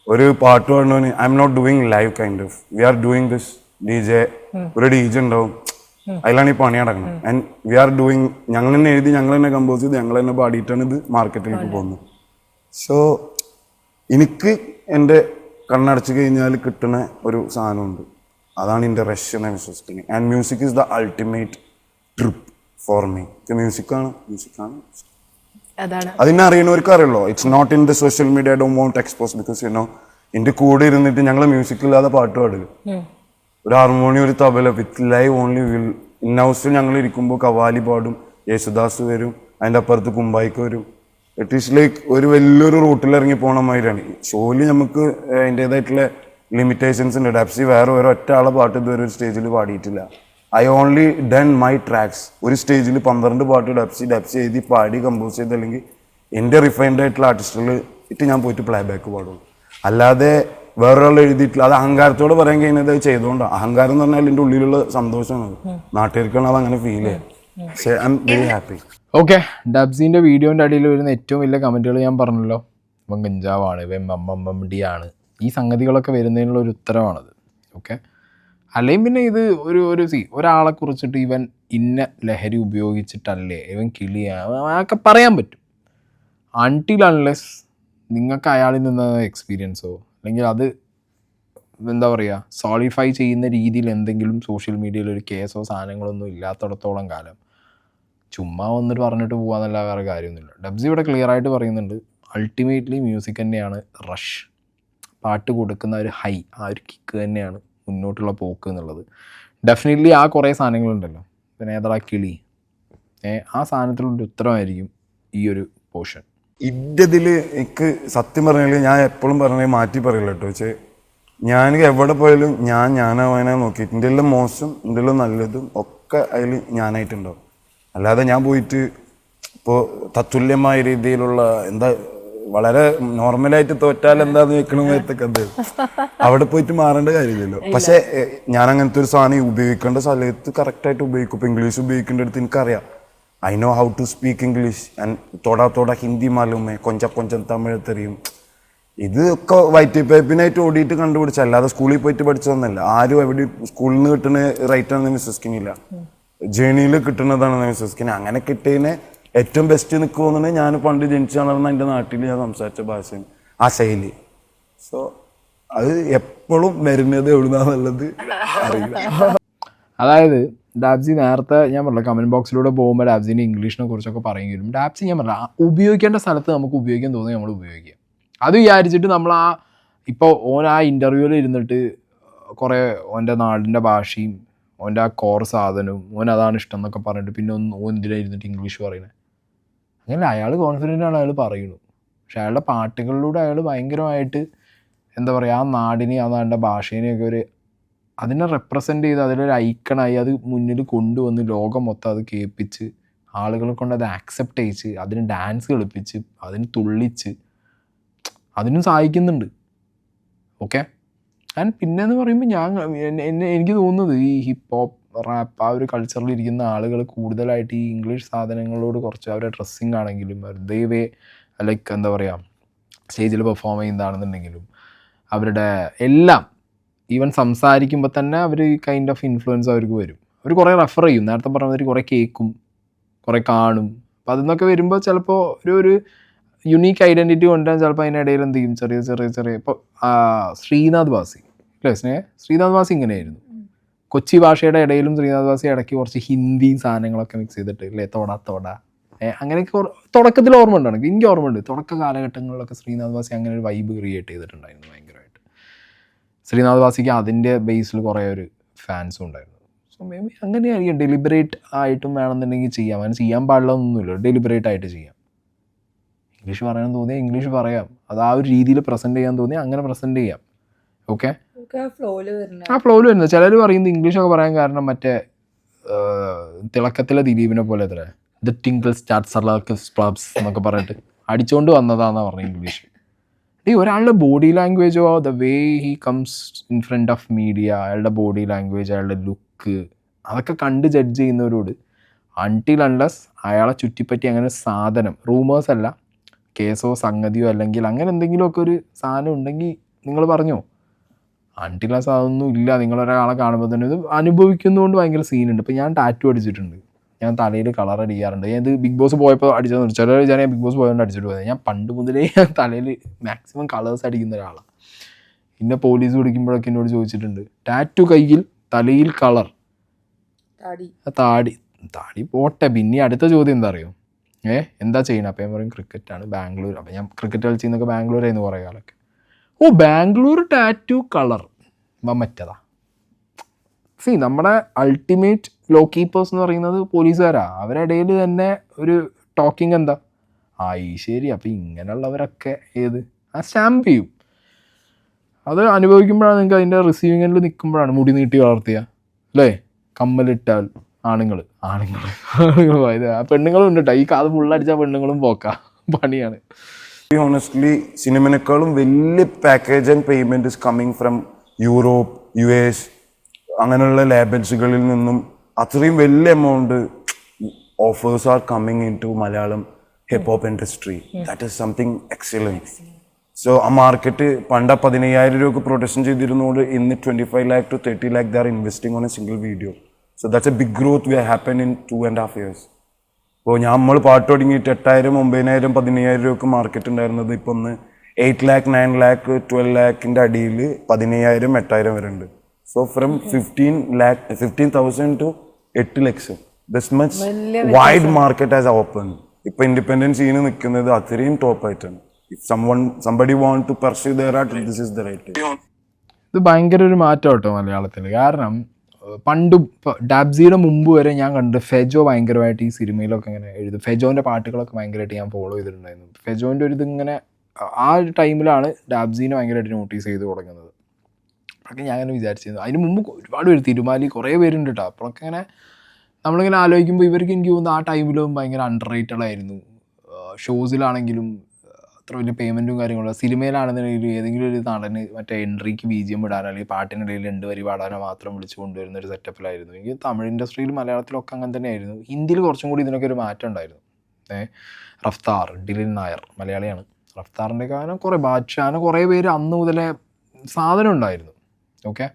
ഒരു പാട്ട് പാടുന്നവന് I am not doing live kind of we are doing this DJ. ഒരു DJ ഉണ്ടാവും, അതിലാണ് ഈ പണി നടക്കുന്നത്. ആൻഡ് വി ആർ ഡൂയിങ്, ഞങ്ങൾ തന്നെ എഴുതി ഞങ്ങൾ തന്നെ കമ്പോസ് ചെയ്ത് ഞങ്ങൾ തന്നെ പാടിയിട്ടാണ് ഇത് മാർക്കറ്റിലേക്ക് പോകുന്നത്. സോ എനിക്ക് എൻ്റെ കണ്ണടച്ച് കഴിഞ്ഞാൽ കിട്ടുന്ന ഒരു സാധനമുണ്ട്. അതാണ് എൻ്റെ റഷ് എന്ന് വിശ്വസിക്കുന്നത്. And music is the ultimate trip for me. മ്യൂസിക്കാണ് അതിനെ അറിയുന്നവർക്ക് അറിയുള്ളൂ. It's not in the social media. I don't want expose because you know എൻ്റെ കൂടെ ഇരുന്നിട്ട് ഞങ്ങൾ മ്യൂസിക് ഇല്ലാതെ പാട്ട് പാടില്ല. ഒരു ഹാർമോണിയം ഒരു തബല വിത്ത് ലൈവ് ഓൺലി വിൽ. ഇൻ ഹൗസിൽ ഞങ്ങൾ ഇരിക്കുമ്പോൾ കവാലി പാടും, യേശുദാസ് വരും, അതിൻ്റെ അപ്പുറത്ത് കുമ്പായിക്ക് വരും. ഇറ്റ് ഈസ് ലൈക്ക് ഒരു വലിയൊരു റൂട്ടിൽ ഇറങ്ങി പോകണ മാതിരിയാണ്. ഷോയിൽ നമുക്ക് അതിൻ്റെതായിട്ടുള്ള ലിമിറ്റേഷൻസ് ഉണ്ട്. ഡബ്സി വേറെ ഒറ്റ ആളെ പാട്ട് ഇതുവരെ ഒരു സ്റ്റേജിൽ പാടിയിട്ടില്ല. I only done my tracks. ഒരു സ്റ്റേജിൽ 12 പാട്ട് ഡബ്സി എഴുതി പാടി കമ്പോസ് ചെയ്ത് അല്ലെങ്കിൽ എൻ്റെ റിഫൈൻഡ് ആയിട്ടുള്ള ആർട്ടിസ്റ്റുകൾ ഇട്ട് ഞാൻ പോയിട്ട് പ്ലേ ബാക്ക് പാടുള്ളൂ. അല്ലാതെ വേറൊരാൾ എഴുതിയിട്ടില്ല. അത് അഹങ്കാരത്തോട് പറയാൻ കഴിയുന്നത് അത് ചെയ്തുകൊണ്ടാണ്. അഹങ്കാരം എന്ന് പറഞ്ഞാൽ എൻ്റെ ഉള്ളിലുള്ള സന്തോഷമാണ്. നാട്ടുകാർക്കാണ് അത് അങ്ങനെ ഫീൽ ചെയ്യാം. പക്ഷേ I am very happy. Okay, ഡബ്സിൻ്റെ വീഡിയോൻ്റെ അടിയിൽ വരുന്ന ഏറ്റവും വലിയ കമൻറ്റുകൾ ഞാൻ പറഞ്ഞല്ലോ. ഇവൻ ഗഞ്ചാവാണ്, ഇവൻ മമ്മടിയാണ്, ഈ സംഗതികളൊക്കെ വരുന്നതിനുള്ള ഒരു ഉത്തരവാണത്. ഓക്കെ, അല്ലെങ്കിൽ പിന്നെ ഇത് ഒരാളെ കുറിച്ചിട്ട് ഇവൻ ഇന്ന ലഹരി ഉപയോഗിച്ചിട്ടല്ലേ, ഇവൻ കിളിയാണ് അതൊക്കെ പറയാൻ പറ്റും. അൺടിൽ അൺലെസ് നിങ്ങൾക്ക് അയാളിൽ നിന്ന് എക്സ്പീരിയൻസോ അല്ലെങ്കിൽ അത് എന്താ പറയുക സോളിഫൈ ചെയ്യുന്ന രീതിയിൽ എന്തെങ്കിലും സോഷ്യൽ മീഡിയയിൽ ഒരു കേസോ സാധനങ്ങളൊന്നും ഇല്ലാത്തിടത്തോളം കാലം ചുമ്മാ വന്നിട്ട് പറഞ്ഞിട്ട് പോകാന്നല്ല വേറെ കാര്യമൊന്നുമില്ല. ഡബ്സി ഇവിടെ ക്ലിയർ ആയിട്ട് പറയുന്നുണ്ട്, അൾട്ടിമേറ്റ്ലി മ്യൂസിക് തന്നെയാണ് റഷ്. പാട്ട് കൊടുക്കുന്ന ഒരു ഹൈ, ആ ഒരു കിക്ക് തന്നെയാണ് മുന്നോട്ടുള്ള പോക്ക് എന്നുള്ളത്. ഡെഫിനറ്റ്ലി ആ കുറേ സാധനങ്ങളുണ്ടല്ലോ, പിന്നെ ഏതാ കിളി, ആ സാധനത്തിലുള്ള ഉത്തരമായിരിക്കും ഈ ഒരു പോർഷൻ. ഇതിൽ എനിക്ക് സത്യം പറഞ്ഞാൽ ഞാൻ എപ്പോഴും പറഞ്ഞാൽ മാറ്റി പറയില്ല കേട്ടോ. പക്ഷേ ഞാൻ എവിടെ പോയാലും ഞാനാവാനാ നോക്കിയിട്ട് എൻ്റെ എല്ലാം മോശം എൻ്റെ എല്ലാം നല്ലതും ഒക്കെ അതിൽ ഞാനായിട്ടുണ്ടാവും. അല്ലാതെ ഞാൻ പോയിട്ട് ഇപ്പോൾ തത്തുല്യമായ രീതിയിലുള്ള എന്താ വളരെ നോർമലായിട്ട് തോറ്റാൽ എന്താന്ന് വെക്കണമൊക്കെ അവിടെ പോയിട്ട് മാറേണ്ട കാര്യമില്ലല്ലോ. പക്ഷെ ഞാൻ അങ്ങനത്തെ ഒരു സാധനം ഉപയോഗിക്കേണ്ട സ്ഥലത്ത് കറക്റ്റായിട്ട് ഉപയോഗിക്കും. ഇപ്പൊ ഇംഗ്ലീഷ് ഉപയോഗിക്കേണ്ട അടുത്ത് എനിക്കറിയാം. I know how to speak English and തോടാ ഹിന്ദി മാലൂമേ കൊഞ്ചം തമിഴ് തെറിയും. ഇതൊക്കെ വൈറ്റ് പേപ്പിനായിട്ട് ഓടിയിട്ട് കണ്ടുപിടിച്ച, അല്ലാതെ സ്കൂളിൽ പോയിട്ട് പഠിച്ചതൊന്നല്ല. ആരും എവിടെ സ്കൂളിൽ നിന്ന് കിട്ടുന്ന റൈറ്റ് ആണെന്ന് വിശ്വസിക്കുന്നില്ല, ജേണിയിൽ കിട്ടുന്നതാണെന്ന് വിശ്വസിക്കുന്നത്. അങ്ങനെ കിട്ടിയതിനെ ഏറ്റവും ബെസ്റ്റ് നിൽക്കുമെന്നാണ് ഞാൻ പണ്ട് ജനിച്ചു വളർന്ന എൻ്റെ നാട്ടിൽ ഞാൻ സംസാരിച്ച ഭാഷയും ആ ശൈലി. സോ അത് എപ്പോഴും വരുന്നത് എവിടുന്നാന്നുള്ളത് അറിയില്ല. അതായത് ഡാബ്സി നേരത്തെ ഞാൻ പറഞ്ഞില്ല, കമൻറ്റ് ബോക്സിലൂടെ പോകുമ്പോൾ ഡാബ്സിൻ്റെ ഇംഗ്ലീഷിനെ കുറിച്ചൊക്കെ പറയുമെങ്കിലും ഡാബ്സി ഞാൻ പറഞ്ഞില്ല, ഉപയോഗിക്കേണ്ട സ്ഥലത്ത് നമുക്ക് ഉപയോഗിക്കാൻ തോന്നി നമ്മൾ ഉപയോഗിക്കുക. അത് വിചാരിച്ചിട്ട് നമ്മൾ ഇപ്പോൾ ഓൻ ഇൻ്റർവ്യൂവിൽ ഇരുന്നിട്ട് കുറേ ഓൻ്റെ നാടിൻ്റെ ഭാഷയും ഓൻ്റെ കോർ സാധനവും ഓൻ അതാണ് ഇഷ്ടം എന്നൊക്കെ പറഞ്ഞിട്ട് പിന്നെ ഓൻ എന്തിനാണ് ഇരുന്നിട്ട് ഇംഗ്ലീഷ് പറയുന്നത്? അങ്ങനെ അയാൾ കോൺഫിഡൻ്റ് ആണ്, അയാൾ പറയുന്നു. പക്ഷെ അയാളുടെ പാട്ടുകളിലൂടെ അയാൾ ഭയങ്കരമായിട്ട് എന്താ പറയുക, ആ നാടിനെ ആ നാടിൻ്റെ ഭാഷേനെയൊക്കെ അതിനെ റെപ്രസെൻ്റ് ചെയ്ത് അതിലൊരു ഐക്കണായി അത് മുന്നിൽ കൊണ്ടുവന്ന് ലോകം മൊത്തം അത് കേൾപ്പിച്ച് ആളുകളെ കൊണ്ട് അത് ആക്സെപ്റ്റ് ചെയ്യിച്ച് അതിന് ഡാൻസ് കളിപ്പിച്ച് അതിന് തുള്ളിച്ച് അതിനും സഹായിക്കുന്നുണ്ട്. ഓക്കെ. ആൻഡ് പിന്നെയെന്ന് പറയുമ്പോൾ എനിക്ക് തോന്നുന്നത് ഈ ഹിപ്പ് ഹോപ്പ് റാപ്പ് ആ ഒരു കൾച്ചറിൽ ഇരിക്കുന്ന ആളുകൾ കൂടുതലായിട്ട് ഈ ഇംഗ്ലീഷ് സാധനങ്ങളോട് കുറച്ച് അവരുടെ ഡ്രസ്സിങ് ആണെങ്കിലും ദൈവേ ലൈക്ക് എന്താ പറയുക സ്റ്റേജിൽ പെർഫോം ചെയ്യുന്നതാണെന്നുണ്ടെങ്കിലും അവരുടെ എല്ലാം ഈവൻ സംസാരിക്കുമ്പോൾ തന്നെ അവർ കൈൻഡ് ഓഫ് ഇൻഫ്ലുവൻസ് അവർക്ക് വരും. അവർ കുറേ റെഫർ ചെയ്യും, നേരത്തെ പറഞ്ഞവർ കുറേ കേൾക്കും, കുറേ കാണും. അപ്പോൾ അതിൽ നിന്നൊക്കെ വരുമ്പോൾ ചിലപ്പോൾ ഒരു യുണീക്ക് ഐഡൻറ്റിറ്റി കൊണ്ടുവരാൻ ചിലപ്പോൾ അതിനിടയിൽ എന്ത് ചെയ്യും, ചെറിയ ഇപ്പോൾ ശ്രീനാഥ് വാസി അല്ലേ ശ്രീനാഥ് വാസി ഇങ്ങനെയായിരുന്നു. കൊച്ചി ഭാഷയുടെ ഇടയിലും ശ്രീനാഥ് വാസി ഇടയ്ക്ക് കുറച്ച് ഹിന്ദി സാധനങ്ങളൊക്കെ മിക്സ് ചെയ്തിട്ട് അല്ലേ തോട അങ്ങനെയൊക്കെ തുടക്കത്തിൽ ഓർമ്മ ഉണ്ടാണ്, എനിക്ക് ഓർമ്മയുണ്ട് തുടക്ക കാലഘട്ടങ്ങളിലൊക്കെ ശ്രീനാഥ് വാസി അങ്ങനെ ഒരു വൈബ് ക്രിയേറ്റ് ചെയ്തിട്ടുണ്ടായിരുന്നു ഭയങ്കരമായിട്ട്. ശ്രീനാഥ് വാസിക്ക് അതിൻ്റെ ബേസിൽ കുറേ ഒരു ഫാൻസും ഉണ്ടായിരുന്നു. സോ മേ ബി അങ്ങനെയായിരിക്കും, ഡെലിബറേറ്റ് ആയിട്ടും വേണമെന്നുണ്ടെങ്കിൽ ചെയ്യാം. അങ്ങനെ ചെയ്യാൻ പാടില്ലൊന്നുമില്ല, ഡെലിബറേറ്റ് ആയിട്ട് ചെയ്യാം. ഇംഗ്ലീഷ് പറയാൻ തോന്നിയാൽ ഇംഗ്ലീഷ് പറയാം, അത് ആ ഒരു രീതിയിൽ പ്രസൻറ്റ് ചെയ്യാൻ തോന്നിയാൽ അങ്ങനെ പ്രസൻറ്റ് ചെയ്യാം. ഓക്കെ, ആ ഫ്ലോയിൽ വരുന്നത്. ചിലർ പറയുന്നത് ഇംഗ്ലീഷൊക്കെ പറയാൻ കാരണം മറ്റേ തിളക്കത്തിലെ ദിലീപിനെ പോലെ എത്ര ദ ടിങ്കിൾ സ്റ്റാർട്ട്സ് സ്പ്ലബ്സ് എന്നൊക്കെ പറഞ്ഞിട്ട് അടിച്ചുകൊണ്ട് വന്നതാണെന്നാണ് പറഞ്ഞത് ഇംഗ്ലീഷ്. ഒരാളുടെ ബോഡി ലാംഗ്വേജോ the way he comes in front of media, അയാളുടെ ബോഡി ലാംഗ്വേജ് അയാളുടെ ലുക്ക് അതൊക്കെ കണ്ട് ജഡ്ജ് ചെയ്യുന്നവരോട് അൺടിൽ അൺലെസ് അയാളെ ചുറ്റിപ്പറ്റി അങ്ങനെ സാധനം റൂമേഴ്സ് അല്ല കേസോ സംഗതിയോ അല്ലെങ്കിൽ അങ്ങനെ എന്തെങ്കിലുമൊക്കെ ഒരു സാധനം ഉണ്ടെങ്കിൽ നിങ്ങൾ പറഞ്ഞോ. അൺടിൽ അൺലെസ് അതൊന്നും ഇല്ല, നിങ്ങളൊരാളെ കാണുമ്പോൾ തന്നെ ഇത് അനുഭവിക്കുന്നതുകൊണ്ട് ഭയങ്കര സീനുണ്ട്. ഇപ്പോൾ ഞാൻ ടാറ്റു അടിച്ചിട്ടുണ്ട്, ഞാൻ തലയിൽ കളർ അടിക്കാറുണ്ട്. ഞാൻ ഇത് ബിഗ് ബോസ് പോയപ്പോൾ അടിച്ചതെന്ന് ചിലർ ഞാൻ ബിഗ് ബോസ് പോയതുകൊണ്ട് അടിച്ചിട്ട് പോയത്. ഞാൻ പണ്ട് മുതലേ തലയിൽ മാക്സിമം കളേഴ്സ് അടിക്കുന്ന ഒരാളാണ്. പിന്നെ പോലീസ് പിടിക്കുമ്പോഴൊക്കെ എന്നോട് ചോദിച്ചിട്ടുണ്ട് ടാറ്റു കയ്യിൽ തലയിൽ കളർ താടി പോട്ടെ. പിന്നെ അടുത്ത ചോദ്യം എന്താ അറിയോ, എന്താ ചെയ്യണം? അപ്പം ഞാൻ പറയും ക്രിക്കറ്റാണ്, ബാംഗ്ലൂർ. അപ്പം ഞാൻ ക്രിക്കറ്റ് കളിച്ചിരുന്നൊക്കെ ബാംഗ്ലൂരായിരുന്നു കുറേ കാലമൊക്കെ. ബാംഗ്ലൂർ ടാറ്റു കളർ മറ്റതാ. സി നമ്മുടെ അൾട്ടിമേറ്റ് ലോ കീപ്പേഴ്സ് എന്ന് പറയുന്നത് പോലീസുകാരാ. അവരുടെ ഇടയിൽ തന്നെ ഒരു ടോക്കിംഗ് എന്താ, ശരി അപ്പം ഇങ്ങനെയുള്ളവരൊക്കെ സ്റ്റാമ്പ് ചെയ്യും. അത് അനുഭവിക്കുമ്പോഴാണ് നിങ്ങൾക്ക് അതിൻ്റെ റിസീവിംഗ് എൻഡിൽ നിൽക്കുമ്പോഴാണ് മുടി നീട്ടി വളർത്തിയ അല്ലേ, കമ്മലിട്ടാൽ ആണുങ്ങൾ പെണ്ണുങ്ങളും ഉണ്ട് കേട്ടോ. ഈ കാത് ഫുള്ളടിച്ചാൽ പെണ്ണുങ്ങളും പോക്കാ പണിയാണ്. ഹോണസ്റ്റ്ലി സിനിമനേക്കാളും വലിയ package and payment is coming from Europe, US അങ്ങനെയുള്ള ലേബൽസുകളിൽ നിന്നും അത്രയും വലിയ amount offers are coming in to Malayalam hip hop industry. That is something excellent. So ആ മാർക്കറ്റ് പണ്ട് 15,000 രൂപ പ്രൊഡക്ഷൻ ചെയ്തിരുന്നതുകൊണ്ട് ഇന്ന് 25 lakh to 30 lakh they are investing on a single video. So that's a big growth we have happened in 2.5 years. ഇപ്പോൾ നമ്മൾ പാട്ട് തുടങ്ങിയിട്ട് 8,000, 9,000, 15,000 രൂപക്ക് market ഉണ്ടായിരുന്നത് ഇപ്പം ഒന്ന് 8 lakh, 9 lakh, 12 lakhന്റെ അടിയിൽ 15,000, 8,000 വരെ ഉണ്ട്. So from 15,000 to 8 lakhs. This much wide market has opened. ഇപ്പൊ ഇൻഡിപെൻഡൻസ് സീന് നിൽക്കുന്നത് അത്രയും ടോപ്പ് ആയിട്ടാണ്. If somebody want to pursue their art, this is the right time. ഇത് ഭയങ്കര ഒരു മാറ്റം കേട്ടോ മലയാളത്തിൽ. കാരണം പണ്ട് ഡാബ്സിയുടെ മുമ്പ് വരെ ഞാൻ കണ്ട് ഫെജോ ഭയങ്കരമായിട്ട് ഈ സിനിമയിലൊക്കെ ഇങ്ങനെ എഴുതും. ഫെജോൻ്റെ പാട്ടുകളൊക്കെ ഭയങ്കരമായിട്ട് ഞാൻ ഫോളോ ചെയ്തിട്ടുണ്ടായിരുന്നു. ഫെജോൻ്റെ ഒരു ഇതിങ്ങനെ ആ ഒരു ടൈമിലാണ് ഡാബ്സിനെ ഭയങ്കരമായിട്ട് നോട്ടീസ് ചെയ്ത് തുടങ്ങുന്നത്. അപ്പോഴൊക്കെ ഞാൻ അങ്ങനെ വിചാരിച്ചിരുന്നു. അതിന് മുമ്പ് ഒരുപാട് പേര്, തിരുമാലി കുറേ പേരുണ്ട് കേട്ടോ. അപ്പോഴൊക്കെ ഇങ്ങനെ നമ്മളിങ്ങനെ ആലോചിക്കുമ്പോൾ ഇവർക്ക് എനിക്ക് തോന്നുന്നു ആ ടൈമിലും ഭയങ്കര അണ്ടർ റേറ്റഡ് ആയിരുന്നു. ഷോസിലാണെങ്കിലും അത്ര വലിയ പേയ്മെൻറ്റും കാര്യങ്ങളും. സിനിമയിലാണെന്നുണ്ടെങ്കിൽ ഏതെങ്കിലും ഒരു നടന് മറ്റേ എൻട്രിക്ക് BGM ഇടാനോ അല്ലെങ്കിൽ പാട്ടിനിടയിൽ 2 വരി പാടാനോ മാത്രം വിളിച്ചു കൊണ്ടുവരുന്ന ഒരു സെറ്റപ്പിലായിരുന്നു. എനിക്ക് തമിഴ് ഇൻഡസ്ട്രിയിൽ മലയാളത്തിലൊക്കെ അങ്ങനെ തന്നെയായിരുന്നു. ഹിന്ദിയിൽ കുറച്ചും കൂടി ഇതിനൊക്കെ ഒരു മാറ്റം ഉണ്ടായിരുന്നു. റഫ്താർ, ഡിലിൻ നായർ മലയാളിയാണ്. റഫ്താറിൻ്റെ കാരണം കുറേ ബാദ്ഷാന് കുറേ പേര് അന്ന് മുതലേ സാധനം ഉണ്ടായിരുന്നു. ഓക്കെ,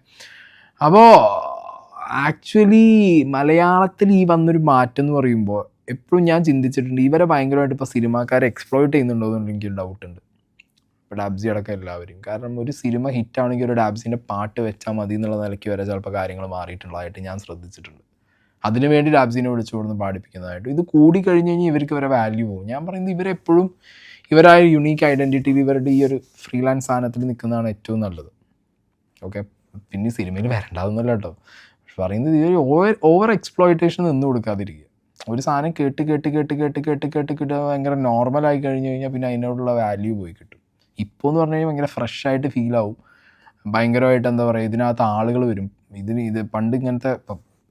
അപ്പോൾ ആക്ച്വലി മലയാളത്തിൽ ഈ വന്നൊരു മാറ്റം എന്ന് പറയുമ്പോൾ എപ്പോഴും ഞാൻ ചിന്തിച്ചിട്ടുണ്ട്, ഇവരെ ഭയങ്കരമായിട്ട് ഇപ്പോൾ സിനിമാക്കാരെ എക്സ്പ്ലോയിറ്റ് ചെയ്യുന്നുണ്ടോ എന്ന് എനിക്ക് ഡൗട്ടുണ്ട്. ഇപ്പോൾ ഡാബ്സി അടക്കം എല്ലാവരും. കാരണം ഒരു സിനിമ ഹിറ്റാണെങ്കിൽ ഒരു ഡാബ്സിൻ്റെ പാട്ട് വെച്ചാൽ മതി എന്നുള്ള നിലയ്ക്ക് വരെ ചിലപ്പോൾ കാര്യങ്ങൾ മാറിയിട്ടുള്ളതായിട്ട് ഞാൻ ശ്രദ്ധിച്ചിട്ടുണ്ട്. അതിനുവേണ്ടി ഡാബ്സിനെ വിളിച്ചു കൊടുന്ന് പാടിപ്പിക്കുന്നതായിട്ട്. ഇത് കൂടി കഴിഞ്ഞ് കഴിഞ്ഞാൽ ഇവർക്ക് വരെ വാല്യൂ പോകും. ഞാൻ പറയുന്നത് ഇവരെപ്പോഴും ഇവരായ യുണീക്ക് ഐഡൻറ്റിറ്റിയിൽ ഇവരുടെ ഈ ഒരു ഫ്രീലാൻസ് സാധനത്തിൽ നിൽക്കുന്നതാണ് ഏറ്റവും നല്ലത്. ഓക്കെ, പിന്നെ സിനിമയിൽ വരണ്ടാതൊന്നുമല്ല കേട്ടോ. പക്ഷെ പറയുന്നത് ഈ ഓവർ എക്സ്പ്ലോയിറ്റേഷൻ നിന്ന് കൊടുക്കാതിരിക്കുക. ഒരു സാധനം കേട്ട് ഭയങ്കര നോർമലായി കഴിഞ്ഞ് കഴിഞ്ഞാൽ പിന്നെ അതിനോടുള്ള വാല്യൂ പോയി കിട്ടും. ഇപ്പോൾ എന്ന് പറഞ്ഞു കഴിഞ്ഞാൽ ഭയങ്കര ഫ്രഷായിട്ട് ഫീലാവും. ഭയങ്കരമായിട്ട് എന്താ പറയുക, ഇതിനകത്ത് ആളുകൾ വരും. ഇത് പണ്ട് ഇങ്ങനത്തെ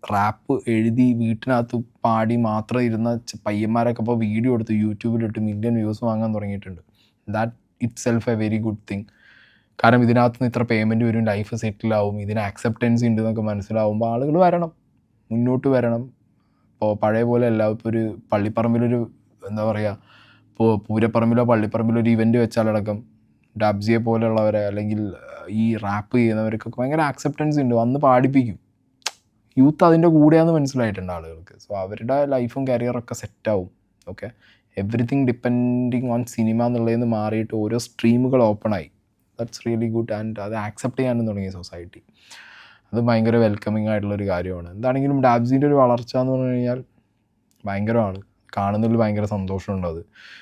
റാപ്പ് എഴുതി വീട്ടിനകത്ത് പാടി മാത്രം ഇരുന്ന പയ്യന്മാരൊക്കെ ഇപ്പോൾ വീഡിയോ എടുത്ത് യൂട്യൂബിലിട്ട് മില്യൺ വ്യൂസ് വാങ്ങാൻ തുടങ്ങിയിട്ടുണ്ട്. That it self A very good thing. കാരണം ഇതിനകത്ത് നിന്ന് ഇത്ര പേയ്മെൻറ്റ് വരും, ലൈഫ് സെറ്റിലാവും, ഇതിന് ആക്സെപ്റ്റൻസ് ഉണ്ട് എന്നൊക്കെ മനസ്സിലാവുമ്പോൾ ആളുകൾ വരണം, മുന്നോട്ട് വരണം. ഇപ്പോൾ പഴയ പോലെ അല്ല. ഇപ്പോൾ ഒരു പള്ളിപ്പറമ്പിലൊരു എന്താ പറയുക, ഇപ്പോൾ പൂരപ്പറമ്പിലോ പള്ളിപ്പറമ്പിലോ ഒരു ഇവൻറ്റ് വെച്ചാലടക്കം ഡാബ്സിയെ പോലെയുള്ളവരെ അല്ലെങ്കിൽ ഈ റാപ്പ് ചെയ്യുന്നവർക്കൊക്കെ ഭയങ്കര ആക്സെപ്റ്റൻസ് ഉണ്ട്, വന്ന് പാടിപ്പിക്കും. യൂത്ത് അതിൻ്റെ കൂടെയാണെന്ന് മനസ്സിലായിട്ടുണ്ട് ആളുകൾക്ക്. സോ അവരുടെ ലൈഫും കരിയറൊക്കെ സെറ്റാവും. Okay, everything depending on cinema എന്നുള്ളതിൽ നിന്ന് മാറിയിട്ട് ഓരോ സ്ട്രീമുകൾ ഓപ്പണായി. That's really good. ആൻഡ് അത് ആക്സെപ്റ്റ് ചെയ്യാനും തുടങ്ങി സൊസൈറ്റി. അത് ഭയങ്കര വെൽക്കമിങ് ആയിട്ടുള്ളൊരു കാര്യമാണ്. എന്താണെങ്കിലും ഡാബ്സിൻ്റെ ഒരു വളർച്ച എന്ന് പറഞ്ഞു കഴിഞ്ഞാൽ ഭയങ്കരമാണ്. കാണുന്നതിൽ ഭയങ്കര സന്തോഷമുണ്ട്. അത്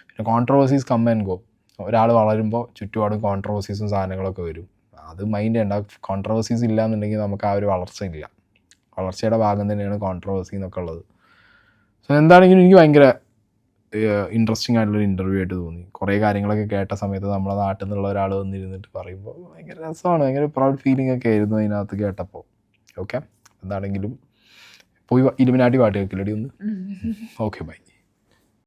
പിന്നെ കോൺട്രവേഴ്സീസ് കം ആൻഡ് ഗോ. ഒരാൾ വളരുമ്പോൾ ചുറ്റുപാടും കോൺട്രവേഴ്സീസും സാധനങ്ങളൊക്കെ വരും. അത് മൈൻഡ് ചെയ്യണ്ട. കോൺട്രവേഴ്സീസ് ഇല്ല എന്നുണ്ടെങ്കിൽ നമുക്ക് ആ ഒരു വളർച്ച ഇല്ല. വളർച്ചയുടെ ഭാഗം തന്നെയാണ് കോൺട്രവേഴ്സി എന്നൊക്കെ ഉള്ളത്. സോ എന്താണെങ്കിലും എനിക്ക് ഭയങ്കര ഇൻട്രസ്റ്റിംഗ് ആയിട്ടുള്ളൊരു ഇൻ്റർവ്യൂ ആയിട്ട് തോന്നി. കുറേ കാര്യങ്ങളൊക്കെ കേട്ട സമയത്ത് നമ്മളെ നാട്ടിൽ നിന്നുള്ള ഒരാൾ വന്നിരുന്നിട്ട് പറയുമ്പോൾ ഭയങ്കര രസമാണ്. ഭയങ്കര പ്രൗഡ് ഫീലിംഗ് ഒക്കെ ആയിരുന്നു അതിനകത്ത് കേട്ടപ്പോൾ. ഓക്കെ, എന്താണെങ്കിലും പോയി ഇലുമിനാട്ടി പാട്ട് കേൾക്കില്ലടി ഒന്ന്. Okay, by.